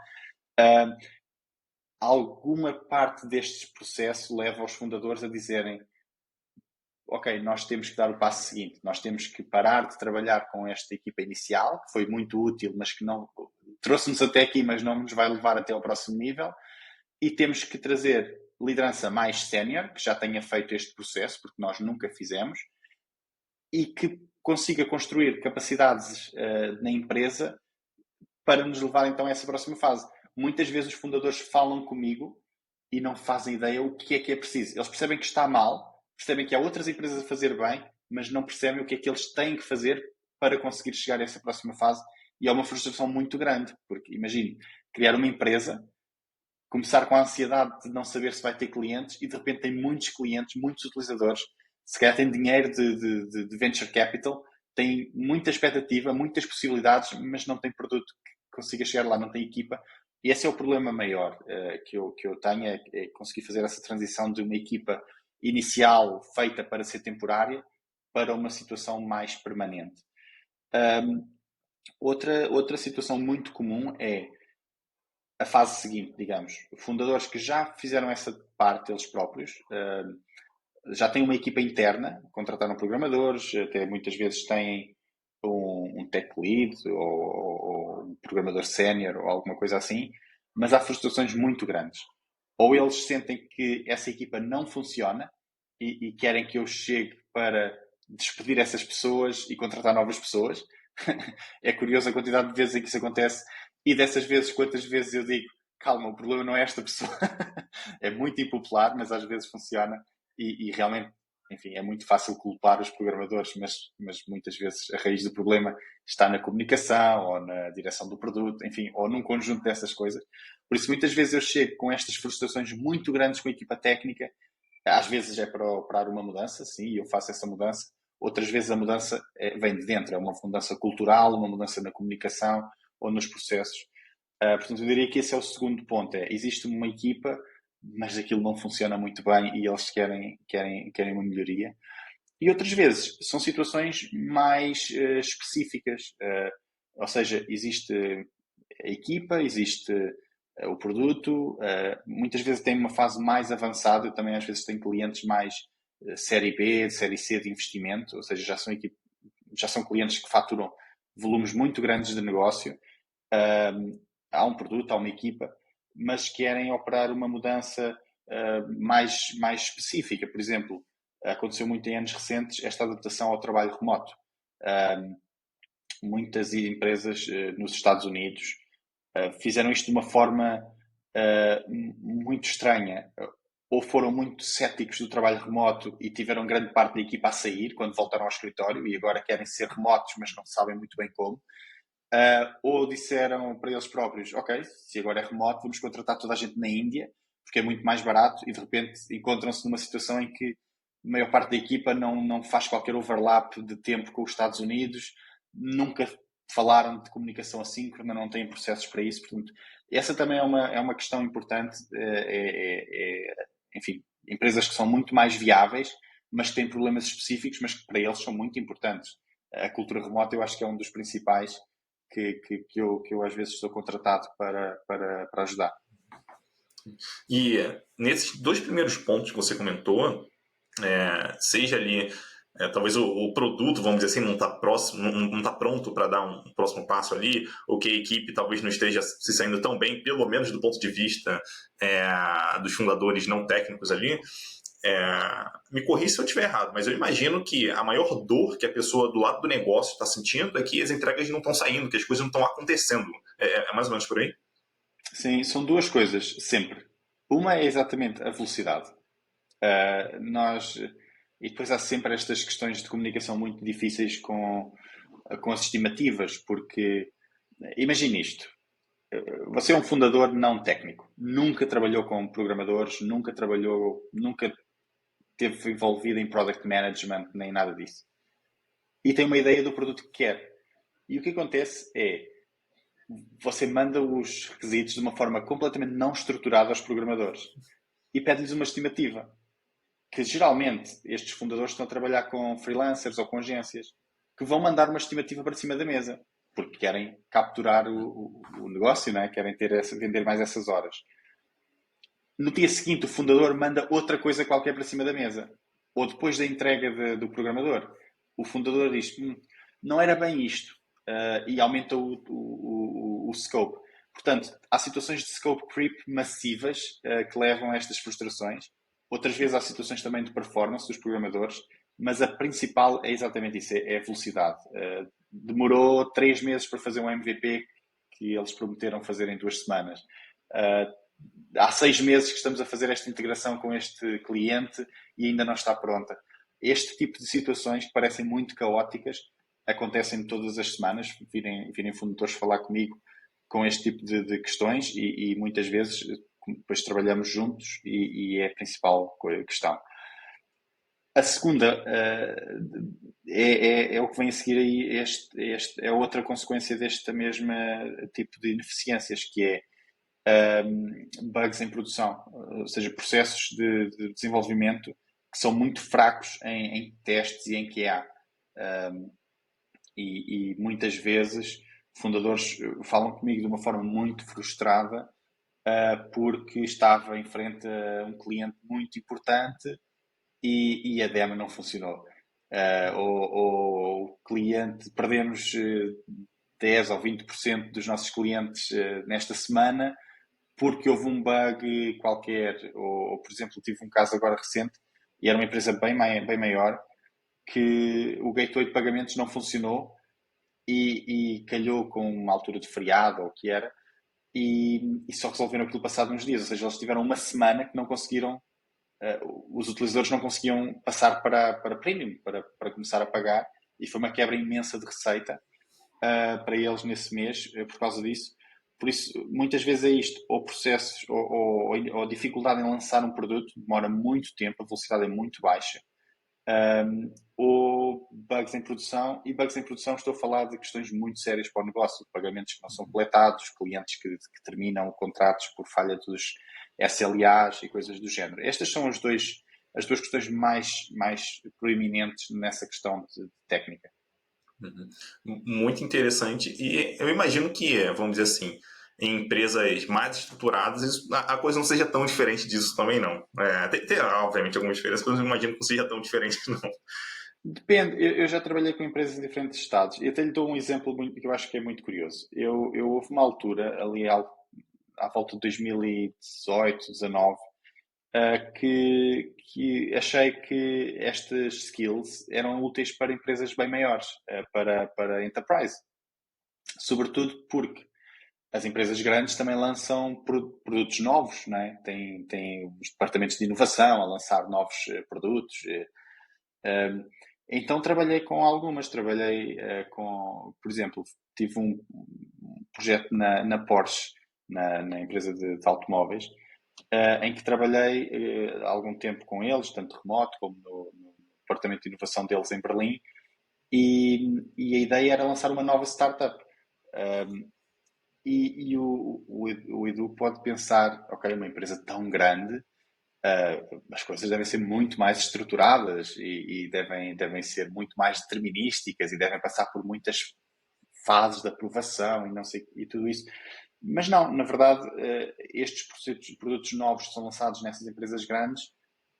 Alguma parte deste processo leva os fundadores a dizerem: ok, nós temos que dar o passo seguinte, nós temos que parar de trabalhar com esta equipa inicial, que foi muito útil, mas que não trouxe-nos até aqui, mas não nos vai levar até ao próximo nível. E temos que trazer liderança mais sénior, que já tenha feito este processo, porque nós nunca fizemos, e que consiga construir capacidades na empresa para nos levar então a essa próxima fase. Muitas vezes os fundadores falam comigo e não fazem ideia o que é preciso. Eles percebem que está mal, percebem que há outras empresas a fazer bem, mas não percebem o que é que eles têm que fazer para conseguir chegar a essa próxima fase. E é uma frustração muito grande, porque imagine, criar uma empresa, começar com a ansiedade de não saber se vai ter clientes e de repente tem muitos clientes, muitos utilizadores, se calhar tem dinheiro de venture capital, tem muita expectativa, muitas possibilidades, mas não tem produto que consiga chegar lá, não tem equipa. E esse é o problema maior que eu tenho, é conseguir fazer essa transição de uma equipa inicial feita para ser temporária para uma situação mais permanente. Outra situação muito comum é a fase seguinte, digamos. Fundadores que já fizeram essa parte eles próprios, já têm uma equipa interna, contrataram programadores, até muitas vezes têm um tech lead ou um programador sénior ou alguma coisa assim, mas há frustrações muito grandes. Ou eles sentem que essa equipa não funciona e querem que eu chegue para despedir essas pessoas e contratar novas pessoas. É curioso a quantidade de vezes em que isso acontece e dessas vezes, quantas vezes eu digo, calma, o problema não é esta pessoa. É muito impopular, mas às vezes funciona e realmente, enfim, é muito fácil culpar os programadores, mas muitas vezes a raiz do problema está na comunicação ou na direção do produto, enfim, ou num conjunto dessas coisas. Por isso, muitas vezes eu chego com estas frustrações muito grandes com a equipa técnica. Às vezes é para operar uma mudança, sim, eu faço essa mudança. Outras vezes a mudança vem de dentro, é uma mudança cultural, uma mudança na comunicação ou nos processos. Portanto, eu diria que esse é o segundo ponto. Existe uma equipa, mas aquilo não funciona muito bem e eles querem uma melhoria. E outras vezes são situações mais específicas. Ou seja, existe a equipa, existe o produto, muitas vezes tem uma fase mais avançada. Eu também às vezes tenho clientes mais série B, série C de investimento, ou seja, já são clientes que faturam volumes muito grandes de negócio. Há um produto, há uma equipa, mas querem operar uma mudança mais específica. Por exemplo, aconteceu muito em anos recentes esta adaptação ao trabalho remoto. Muitas empresas nos Estados Unidos fizeram isto de uma forma muito estranha. Ou foram muito céticos do trabalho remoto e tiveram grande parte da equipa a sair quando voltaram ao escritório e agora querem ser remotos, mas não sabem muito bem como. Ou disseram para eles próprios, ok, se agora é remoto, vamos contratar toda a gente na Índia, porque é muito mais barato, e de repente encontram-se numa situação em que a maior parte da equipa não faz qualquer overlap de tempo com os Estados Unidos, nunca falaram de comunicação assíncrona, não têm processos para isso. Portanto, essa também é uma questão importante. Enfim, empresas que são muito mais viáveis, mas que têm problemas específicos, mas que para eles são muito importantes. A cultura remota eu acho que é um dos principais que eu às vezes sou contratado para ajudar. E nesses dois primeiros pontos que você comentou, seja ali, talvez o produto, vamos dizer assim, não está próximo, não está pronto para dar um próximo passo ali, ou que a equipe talvez não esteja se saindo tão bem, pelo menos do ponto de vista dos fundadores não técnicos ali. Me corrija se eu estiver errado, mas eu imagino que a maior dor que a pessoa do lado do negócio está sentindo é que as entregas não estão saindo, que as coisas não estão acontecendo. É mais ou menos por aí? Sim, são duas coisas, sempre. Uma é exatamente a velocidade. E depois há sempre estas questões de comunicação muito difíceis com as estimativas, porque imagine isto. Você é um fundador não técnico, nunca trabalhou com programadores, nunca esteve envolvido em product management, nem nada disso. E tem uma ideia do produto que quer. E o que acontece é, você manda os requisitos de uma forma completamente não estruturada aos programadores e pede-lhes uma estimativa. Que geralmente estes fundadores estão a trabalhar com freelancers ou com agências que vão mandar uma estimativa para cima da mesa porque querem capturar o negócio, não é? Querem vender mais essas horas. No dia seguinte o fundador manda outra coisa qualquer para cima da mesa. Ou depois da entrega do programador, o fundador diz, não era bem isto. E aumenta o o scope. Portanto, há situações de scope creep massivas que levam a estas frustrações. Outras vezes há situações também de performance dos programadores, mas a principal é exatamente isso, é a velocidade. Demorou 3 meses para fazer um MVP que eles prometeram fazer em 2 semanas. Há 6 meses que estamos a fazer esta integração com este cliente e ainda não está pronta. Este tipo de situações que parecem muito caóticas acontecem todas as semanas. Virem fundadores falar comigo com este tipo de questões e muitas vezes depois trabalhamos juntos e é a principal questão. A segunda é o que vem a seguir aí, é outra consequência desta mesma tipo de ineficiências, que é bugs em produção, ou seja, processos de desenvolvimento que são muito fracos em testes e em QA. E muitas vezes fundadores falam comigo de uma forma muito frustrada porque estava em frente a um cliente muito importante e a demo não funcionou. Ou o cliente, perdemos 10 ou 20% dos nossos clientes nesta semana porque houve um bug qualquer. Ou, por exemplo, tive um caso agora recente e era uma empresa bem maior que o gateway de pagamentos não funcionou e calhou com uma altura de feriado ou o que era e só resolveram aquilo passado uns dias. Ou seja, eles tiveram uma semana que não conseguiram os utilizadores não conseguiam passar para Premium, para começar a pagar, e foi uma quebra imensa de receita para eles nesse mês por causa disso. Por isso, muitas vezes é isto, ou processos, ou dificuldade em lançar um produto, demora muito tempo, a velocidade é muito baixa, ou bugs em produção, e bugs em produção estou a falar de questões muito sérias para o negócio, pagamentos que não são coletados, clientes que terminam contratos por falha dos SLAs e coisas do género. Estas são as duas questões mais proeminentes nessa questão de técnica. Muito interessante. E eu imagino que, vamos dizer assim, em empresas mais estruturadas, a coisa não seja tão diferente disso também, não. Tem, obviamente, algumas diferenças, mas eu imagino que não seja tão diferente, não. Depende, eu já trabalhei com empresas em diferentes estados e até lhe dou um exemplo que eu acho que é muito curioso. Eu houve uma altura, ali à volta de 2018, 19, que achei que estas skills eram úteis para empresas bem maiores, para enterprise. Sobretudo porque as empresas grandes também lançam produtos novos, não é? Tem os departamentos de inovação a lançar novos produtos. Então trabalhei com algumas, por exemplo, tive um projeto na Porsche, na empresa de automóveis, em que trabalhei algum tempo com eles, tanto remoto como no departamento de inovação deles em Berlim, e a ideia era lançar uma nova startup. E o Edu pode pensar, ok, uma empresa tão grande, as coisas devem ser muito mais estruturadas e devem ser muito mais determinísticas e devem passar por muitas fases de aprovação e não sei e tudo isso. Mas não, na verdade, estes produtos novos que são lançados nessas empresas grandes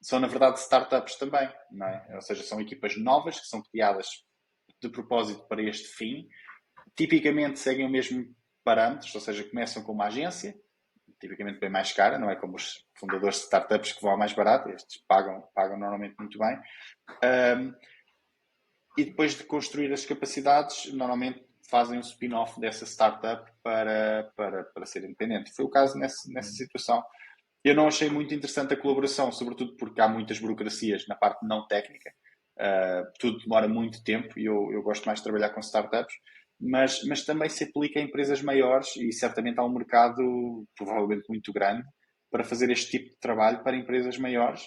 são, na verdade, startups também, não é? Ou seja, são equipas novas que são criadas de propósito para este fim. Tipicamente seguem o mesmo parâmetros, ou seja, começam com uma agência, tipicamente bem mais cara, não é como os fundadores de startups que vão a mais barato, estes pagam normalmente muito bem. E depois de construir as capacidades, normalmente fazem um spin-off dessa startup para ser independente. Foi o caso nessa situação. Eu não achei muito interessante a colaboração, sobretudo porque há muitas burocracias na parte não técnica. Tudo demora muito tempo e eu gosto mais de trabalhar com startups, mas também se aplica a empresas maiores e certamente há um mercado provavelmente muito grande para fazer este tipo de trabalho para empresas maiores,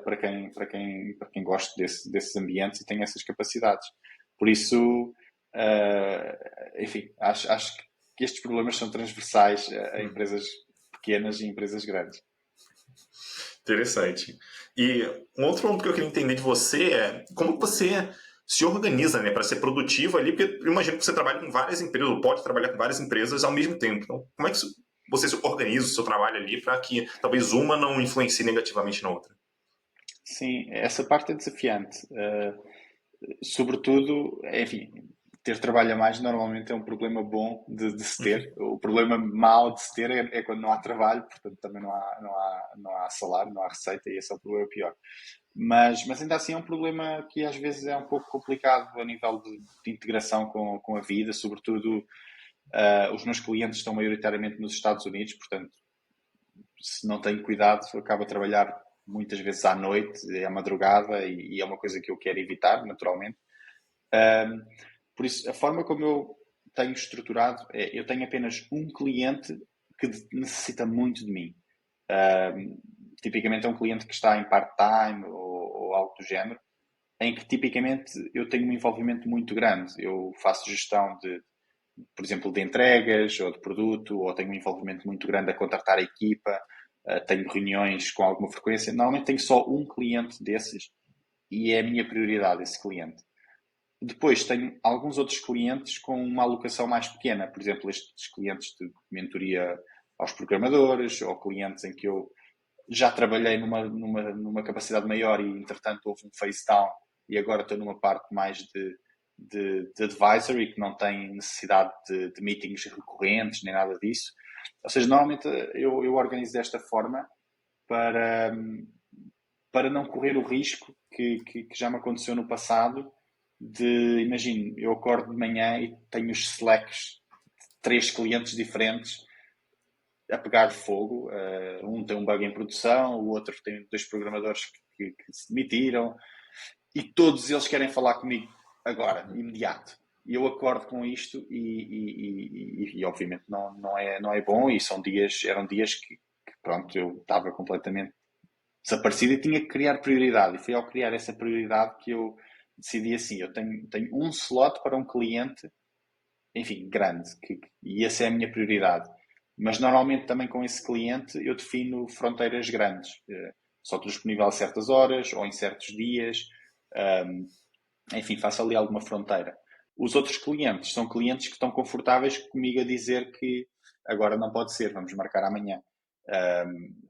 para quem gosta desses ambientes e tem essas capacidades. Por isso, enfim, acho que estes problemas são transversais a empresas pequenas e empresas grandes. Interessante. E um outro ponto que eu queria entender de você é como você se organiza, né, para ser produtivo ali, porque eu imagino que você trabalha com várias empresas, ou pode trabalhar com várias empresas ao mesmo tempo. Então, como é que você se organiza o seu trabalho ali para que talvez uma não influencie negativamente na outra? Sim, essa parte é desafiante. Sobretudo, enfim, ter trabalho a mais normalmente é um problema bom de se ter. O problema mau de se ter é quando não há trabalho, portanto também não há salário, não há receita, e esse é o problema pior. Mas ainda assim é um problema que às vezes é um pouco complicado a nível de integração com a vida, sobretudo os meus clientes estão maioritariamente nos Estados Unidos, portanto, se não tenho cuidado, acabo a trabalhar muitas vezes à noite, à madrugada, e é uma coisa que eu quero evitar, naturalmente. Por isso, a forma como eu tenho estruturado é, eu tenho apenas um cliente que necessita muito de mim. Tipicamente é um cliente que está em part-time ou algo do género, em que tipicamente eu tenho um envolvimento muito grande. Eu faço gestão de, por exemplo, de entregas ou de produto, ou tenho um envolvimento muito grande a contratar a equipa, tenho reuniões com alguma frequência. Normalmente tenho só um cliente desses e é a minha prioridade esse cliente. Depois tenho alguns outros clientes com uma alocação mais pequena, por exemplo, estes clientes de mentoria aos programadores, ou clientes em que eu já trabalhei numa capacidade maior e, entretanto, houve um phase down e agora estou numa parte mais de advisory, que não tem necessidade de meetings recorrentes, nem nada disso. Ou seja, normalmente eu organizo desta forma para, para não correr o risco que já me aconteceu no passado de, imagino, eu acordo de manhã e tenho os slacks de 3 clientes diferentes a pegar fogo. Um tem um bug em produção, o outro tem 2 programadores que se demitiram e todos eles querem falar comigo agora, imediato. E eu acordo com isto e obviamente não é bom, e eram dias que pronto, eu estava completamente desaparecido e tinha que criar prioridade. E foi ao criar essa prioridade que eu decidi assim, eu tenho um slot para um cliente, enfim, grande, e essa é a minha prioridade. Mas normalmente também com esse cliente eu defino fronteiras grandes. Só estou disponível a certas horas ou em certos dias. Enfim, faço ali alguma fronteira. Os outros clientes são clientes que estão confortáveis comigo a dizer que agora não pode ser, vamos marcar amanhã.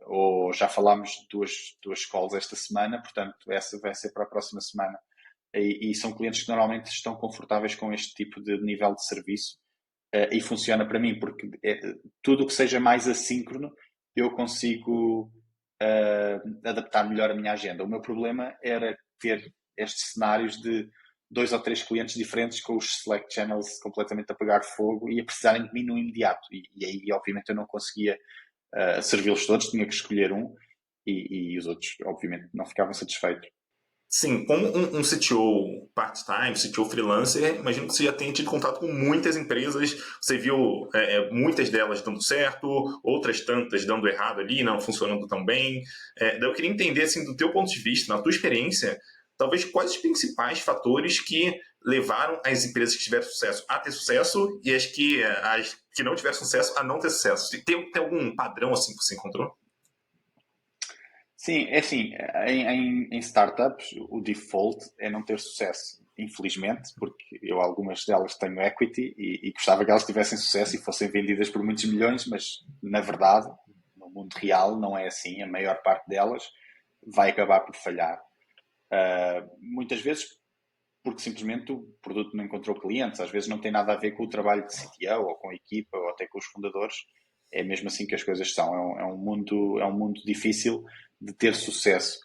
Ou já falámos duas calls esta semana, portanto essa vai ser para a próxima semana. E são clientes que normalmente estão confortáveis com este tipo de nível de serviço, e funciona para mim, porque tudo o que seja mais assíncrono eu consigo adaptar melhor a minha agenda. O meu problema era ter estes cenários de 2 ou 3 clientes diferentes com os Slack channels completamente a pegar fogo e a precisarem de mim no imediato. E aí, obviamente, eu não conseguia servi-los todos, tinha que escolher um, e os outros, obviamente, não ficavam satisfeitos. Sim, como um CTO part-time, CTO freelancer, imagino que você já tenha tido contato com muitas empresas, você viu muitas delas dando certo, outras tantas dando errado ali, não funcionando tão bem. Daí eu queria entender, assim, do teu ponto de vista, na tua experiência, talvez quais os principais fatores que levaram as empresas que tiveram sucesso a ter sucesso e as que não tiveram sucesso a não ter sucesso. Tem algum padrão assim que você encontrou? Sim, é assim, em startups o default é não ter sucesso, infelizmente, porque eu algumas delas tenho equity e gostava que elas tivessem sucesso e fossem vendidas por muitos milhões, mas na verdade, no mundo real não é assim, a maior parte delas vai acabar por falhar. Muitas vezes porque simplesmente o produto não encontrou clientes, às vezes não tem nada a ver com o trabalho de CTO ou com a equipa ou até com os fundadores, é mesmo assim que as coisas são, é um mundo difícil de ter sucesso.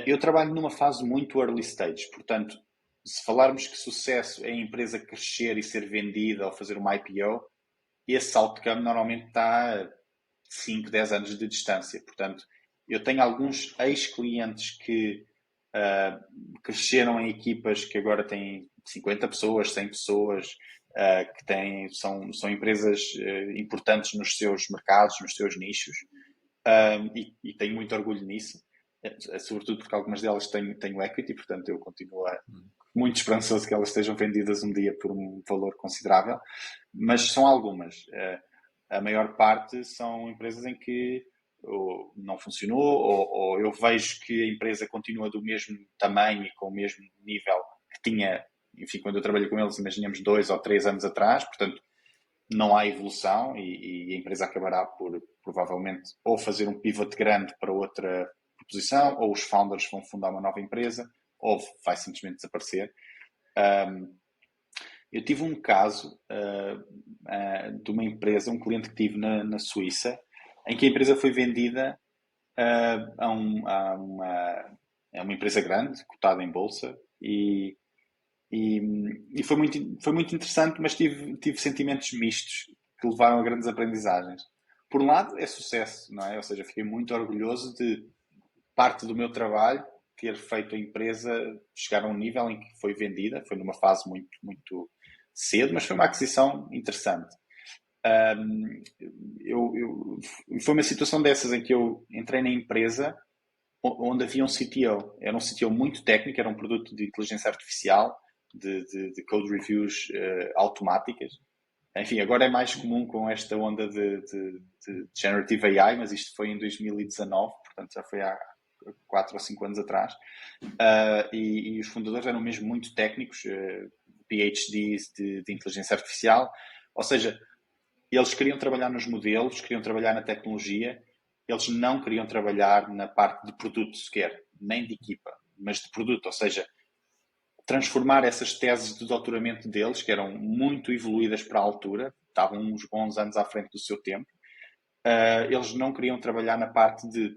Eu trabalho numa fase muito early stage, portanto, se falarmos que sucesso é a empresa crescer e ser vendida ou fazer uma IPO, esse outcome normalmente está a 5, 10 anos de distância. Portanto, eu tenho alguns ex-clientes que cresceram em equipas que agora têm 50 pessoas, 100 pessoas, são empresas importantes nos seus mercados, nos seus nichos, e tenho muito orgulho nisso, sobretudo porque algumas delas têm equity, portanto eu continuo muito esperançoso que elas estejam vendidas um dia por um valor considerável, mas são algumas. A maior parte são empresas em que ou não funcionou, ou eu vejo que a empresa continua do mesmo tamanho e com o mesmo nível que tinha, enfim, quando eu trabalhei com eles, imaginemos 2 ou 3 anos atrás, portanto, não há evolução e a empresa acabará por, provavelmente, ou fazer um pivot grande para outra posição, ou os founders vão fundar uma nova empresa, ou vai simplesmente desaparecer. Eu tive um caso de uma empresa, um cliente que tive na Suíça, em que a empresa foi vendida a uma empresa grande, cotada em bolsa, e foi muito interessante, mas tive sentimentos mistos que levaram a grandes aprendizagens. Por um lado, é sucesso, não é? Ou seja, fiquei muito orgulhoso de parte do meu trabalho ter feito a empresa chegar a um nível em que foi vendida, foi numa fase muito, muito cedo, mas foi uma aquisição interessante. Um, Foi uma situação dessas em que eu entrei na empresa onde havia um CTO. Era um CTO muito técnico, era um produto de inteligência artificial, de code reviews automáticas. Enfim, agora é mais comum com esta onda de Generative AI, mas isto foi em 2019, portanto já foi há 4 ou 5 anos atrás. E os fundadores eram mesmo muito técnicos, PhDs de inteligência artificial, ou seja, eles queriam trabalhar nos modelos, queriam trabalhar na tecnologia, eles não queriam trabalhar na parte de produto sequer, nem de equipa, mas de produto, ou seja, transformar essas teses de doutoramento deles, que eram muito evoluídas para a altura, estavam uns bons anos à frente do seu tempo, eles não queriam trabalhar na parte de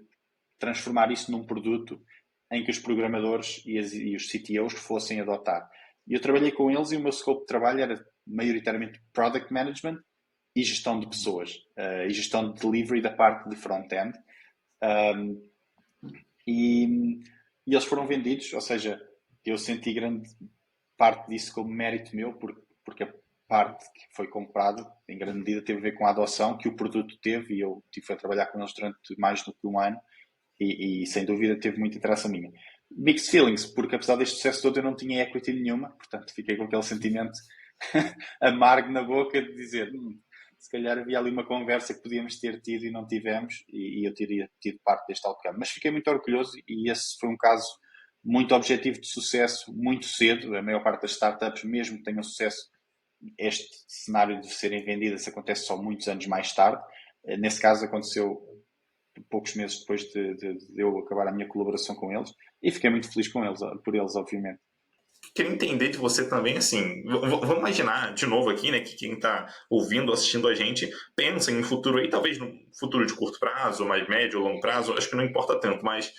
transformar isso num produto em que os programadores e os CTOs fossem adotar. E eu trabalhei com eles e o meu scope de trabalho era maioritariamente Product Management e gestão de pessoas, e gestão de delivery da parte de front-end. E eles foram vendidos, ou seja, eu senti grande parte disso como mérito meu, porque a parte que foi comprada, em grande medida, teve a ver com a adoção que o produto teve, e eu tive a trabalhar com eles durante mais do que um ano, e sem dúvida teve muita interação minha. Mixed feelings, porque apesar deste sucesso todo eu não tinha equity nenhuma, portanto fiquei com aquele sentimento amargo na boca de dizer se calhar havia ali uma conversa que podíamos ter tido e não tivemos, e eu teria tido parte deste outcome. Mas fiquei muito orgulhoso e esse foi um caso muito objetivo de sucesso muito cedo. A maior parte das startups, mesmo que tenham sucesso, este cenário de serem vendidas acontece só muitos anos mais tarde. Nesse caso aconteceu poucos meses depois de eu acabar a minha colaboração com eles, e fiquei muito feliz com eles, por eles, obviamente. Queria entender de você também, assim, vamos imaginar de novo aqui, né, que quem está ouvindo, assistindo a gente, pensa em um futuro aí, talvez no futuro de curto prazo, mais médio ou longo prazo, acho que não importa tanto, mas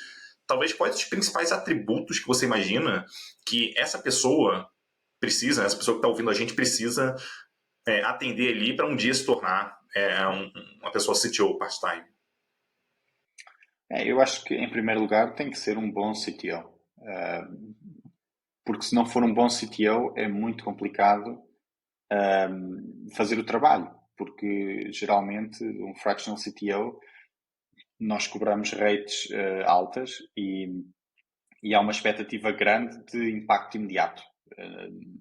talvez quais os principais atributos que você imagina que essa pessoa precisa, essa pessoa que está ouvindo a gente precisa atender ali para um dia se tornar uma pessoa CTO part-time? Eu acho que, em primeiro lugar, tem que ser um bom CTO. Porque se não for um bom CTO, é muito complicado fazer o trabalho. Porque, geralmente, um fractional CTO, nós cobramos rates altas e há uma expectativa grande de impacto imediato.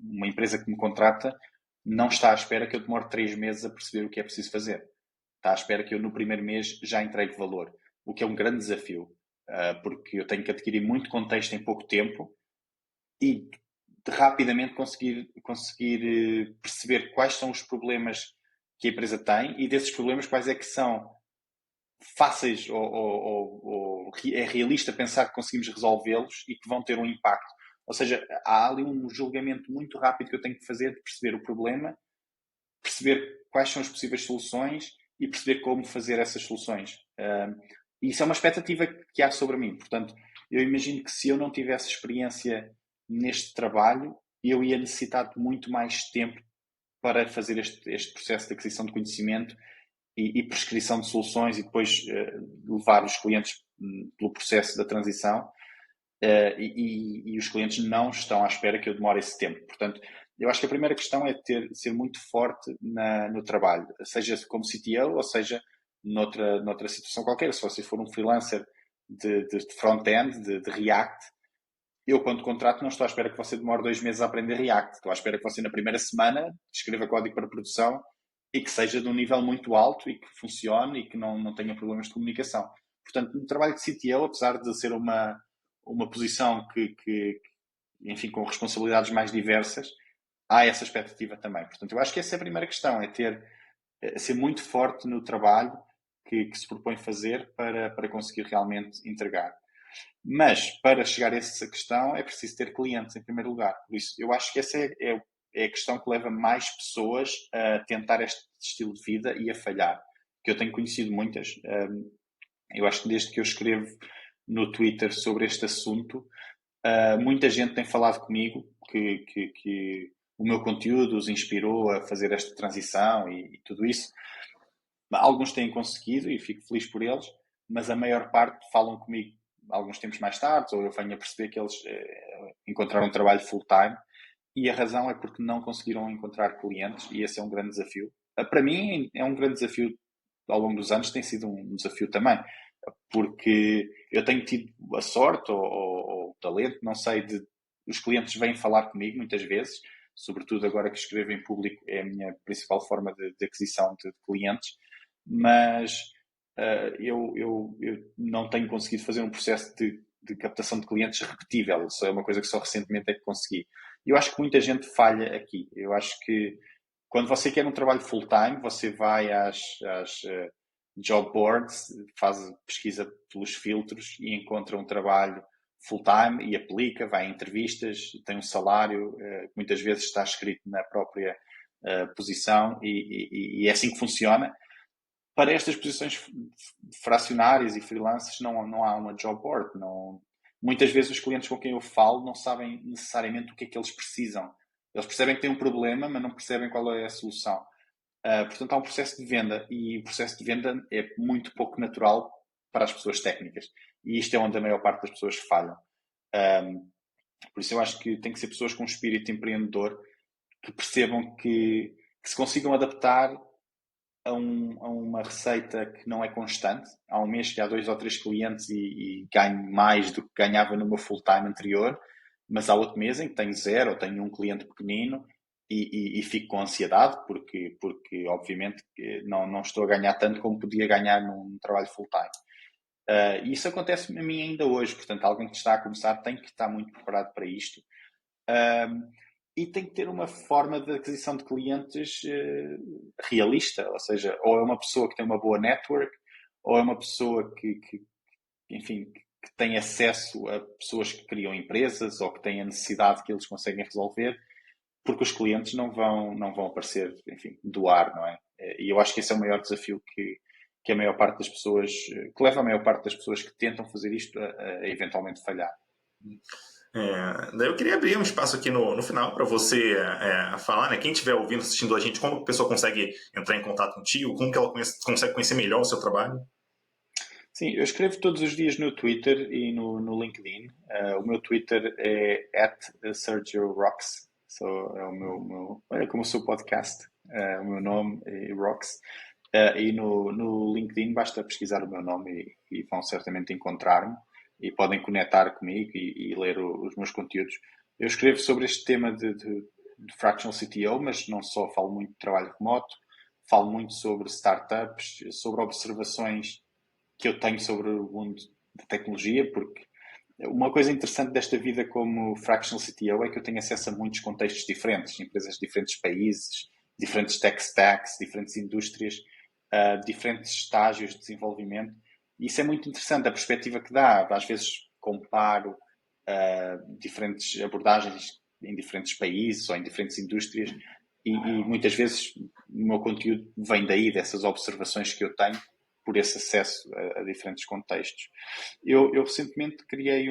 Uma empresa que me contrata não está à espera que eu demore 3 meses a perceber o que é preciso fazer. Está à espera que eu, no primeiro mês, já entregue valor, o que é um grande desafio, porque eu tenho que adquirir muito contexto em pouco tempo e rapidamente conseguir perceber quais são os problemas que a empresa tem e desses problemas quais é que são fáceis ou é realista pensar que conseguimos resolvê-los e que vão ter um impacto. Ou seja, há ali um julgamento muito rápido que eu tenho que fazer de perceber o problema, perceber quais são as possíveis soluções e perceber como fazer essas soluções. Isso é uma expectativa que há sobre mim. Portanto, eu imagino que se eu não tivesse experiência neste trabalho, eu ia necessitar de muito mais tempo para fazer este processo de aquisição de conhecimento e prescrição de soluções e depois levar os clientes pelo processo da transição. E os clientes não estão à espera que eu demore esse tempo. Portanto, eu acho que a primeira questão é ser muito forte no trabalho, seja como CTO ou seja noutra situação qualquer. Se você for um freelancer de front-end, de React, eu, quando contrato, não estou à espera que você demore 2 meses a aprender React. Estou à espera que você, na primeira semana, escreva código para produção e que seja de um nível muito alto e que funcione e que não tenha problemas de comunicação. Portanto, no trabalho de CTO, apesar de ser uma posição enfim, com responsabilidades mais diversas, há essa expectativa também. Portanto, eu acho que essa é a primeira questão, ser muito forte no trabalho que se propõe fazer para conseguir realmente entregar. Mas, para chegar a essa questão, é preciso ter clientes, em primeiro lugar. Por isso, eu acho que esse é é a questão que leva mais pessoas a tentar este estilo de vida e a falhar. Que eu tenho conhecido muitas. Eu acho que desde que eu escrevo no Twitter sobre este assunto, muita gente tem falado comigo que o meu conteúdo os inspirou a fazer esta transição e tudo isso. Alguns têm conseguido e fico feliz por eles, mas a maior parte falam comigo alguns tempos mais tarde, ou eu venho a perceber que eles encontraram um trabalho full-time, e a razão é porque não conseguiram encontrar clientes, e esse é um grande desafio. Para mim é um grande desafio ao longo dos anos, tem sido um desafio também, porque eu tenho tido a sorte ou o talento, não sei, de os clientes vêm falar comigo muitas vezes, sobretudo agora que escrevo em público, é a minha principal forma de aquisição de clientes, mas eu não tenho conseguido fazer um processo de captação de clientes repetível. Isso é uma coisa que só recentemente é que consegui. Eu acho que muita gente falha aqui. Eu acho que quando você quer um trabalho full-time, você vai às job boards, faz pesquisa pelos filtros e encontra um trabalho full-time e aplica, vai a entrevistas, tem um salário que muitas vezes está escrito na própria posição e é assim que funciona. Para estas posições fracionárias e freelancers não há uma job board. Muitas vezes os clientes com quem eu falo não sabem necessariamente o que é que eles precisam. Eles percebem que têm um problema, mas não percebem qual é a solução. Portanto, há um processo de venda e o processo de venda é muito pouco natural para as pessoas técnicas. E isto é onde a maior parte das pessoas falham. Por isso eu acho que tem que ser pessoas com um espírito empreendedor que percebam que se consigam adaptar a uma receita que não é constante. Há um mês que há 2 ou 3 clientes e ganho mais do que ganhava no meu full-time anterior, mas há outro mês em que tenho 0 ou tenho um cliente pequenino e fico com ansiedade porque obviamente não estou a ganhar tanto como podia ganhar num trabalho full-time. E isso acontece a mim ainda hoje, portanto alguém que está a começar tem que estar muito preparado para isto. E tem que ter uma forma de aquisição de clientes realista, ou seja, ou é uma pessoa que tem uma boa network, ou é uma pessoa enfim, que tem acesso a pessoas que criam empresas ou que têm a necessidade que eles conseguem resolver, porque os clientes não vão aparecer, enfim, do ar, não é? E eu acho que esse é o maior desafio que a maior parte das pessoas, que leva a maior parte das pessoas que tentam fazer isto a eventualmente falhar. Daí eu queria abrir um espaço aqui no final para você falar, né? Quem estiver ouvindo, assistindo a gente, como a pessoa consegue entrar em contato contigo, como que ela consegue conhecer melhor o seu trabalho? Sim, eu escrevo todos os dias no Twitter e no LinkedIn. O meu Twitter é @SergioRocks. É olha como o seu podcast, o meu nome é Rocks. E no LinkedIn basta pesquisar o meu nome e vão certamente encontrar-me e podem conectar comigo e ler os meus conteúdos. Eu escrevo sobre este tema de Fractional CTO, mas não só, falo muito de trabalho remoto, falo muito sobre startups, sobre observações que eu tenho sobre o mundo da tecnologia, porque uma coisa interessante desta vida como Fractional CTO é que eu tenho acesso a muitos contextos diferentes, empresas de diferentes países, diferentes tech stacks, diferentes indústrias, diferentes estágios de desenvolvimento. E isso é muito interessante, a perspectiva que dá. Às vezes comparo diferentes abordagens em diferentes países ou em diferentes indústrias e muitas vezes o meu conteúdo vem daí, dessas observações que eu tenho por esse acesso a diferentes contextos. Eu recentemente criei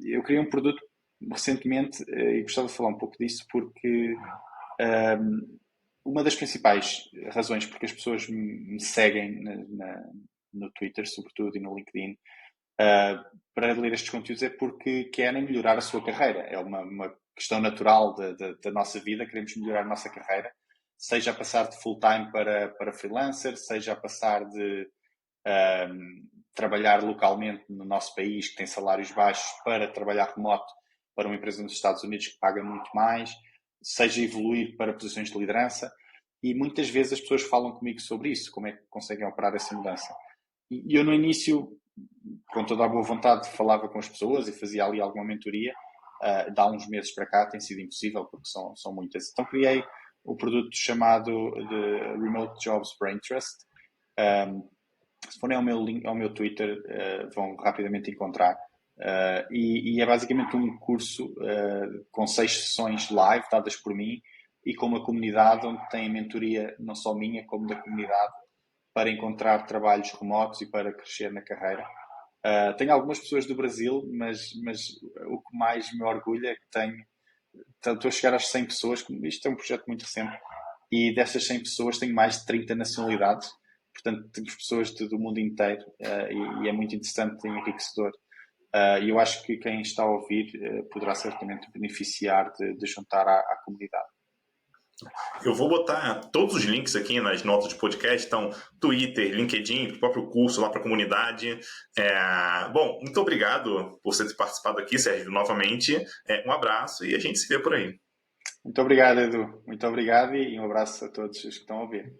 eu criei um produto recentemente e gostava de falar um pouco disso porque uma das principais razões porque as pessoas me seguem no Twitter, sobretudo, e no LinkedIn, para ler estes conteúdos é porque querem melhorar a sua carreira. É uma questão natural da nossa vida, queremos melhorar a nossa carreira, seja a passar de full-time para freelancer, seja a passar de trabalhar localmente no nosso país, que tem salários baixos, para trabalhar remoto para uma empresa nos Estados Unidos que paga muito mais, seja evoluir para posições de liderança. E muitas vezes as pessoas falam comigo sobre isso, como é que conseguem operar essa mudança. E eu no início, com toda a boa vontade, falava com as pessoas e fazia ali alguma mentoria. De há uns meses para cá tem sido impossível, porque são muitas. Então criei um produto chamado de Remote Jobs for Interest. Se forem ao meu Twitter, vão rapidamente encontrar. E é basicamente um curso com 6 sessões live dadas por mim e com uma comunidade onde tem a mentoria não só minha como da comunidade para encontrar trabalhos remotos e para crescer na carreira. Tenho algumas pessoas do Brasil, mas o que mais me orgulha é que estou a chegar às 100 pessoas. Isto é um projeto muito recente e dessas 100 pessoas tenho mais de 30 nacionalidades. Portanto, temos pessoas do mundo inteiro e é muito interessante e enriquecedor. E eu acho que quem está a ouvir poderá certamente beneficiar de juntar à comunidade. Eu vou botar todos os links aqui nas notas de podcast, então Twitter, LinkedIn, o próprio curso lá para a comunidade. Bom, muito obrigado por você ter participado aqui, Sérgio, novamente. Um abraço e a gente se vê por aí. Muito obrigado, Edu. Muito obrigado e um abraço a todos os que estão a ouvir.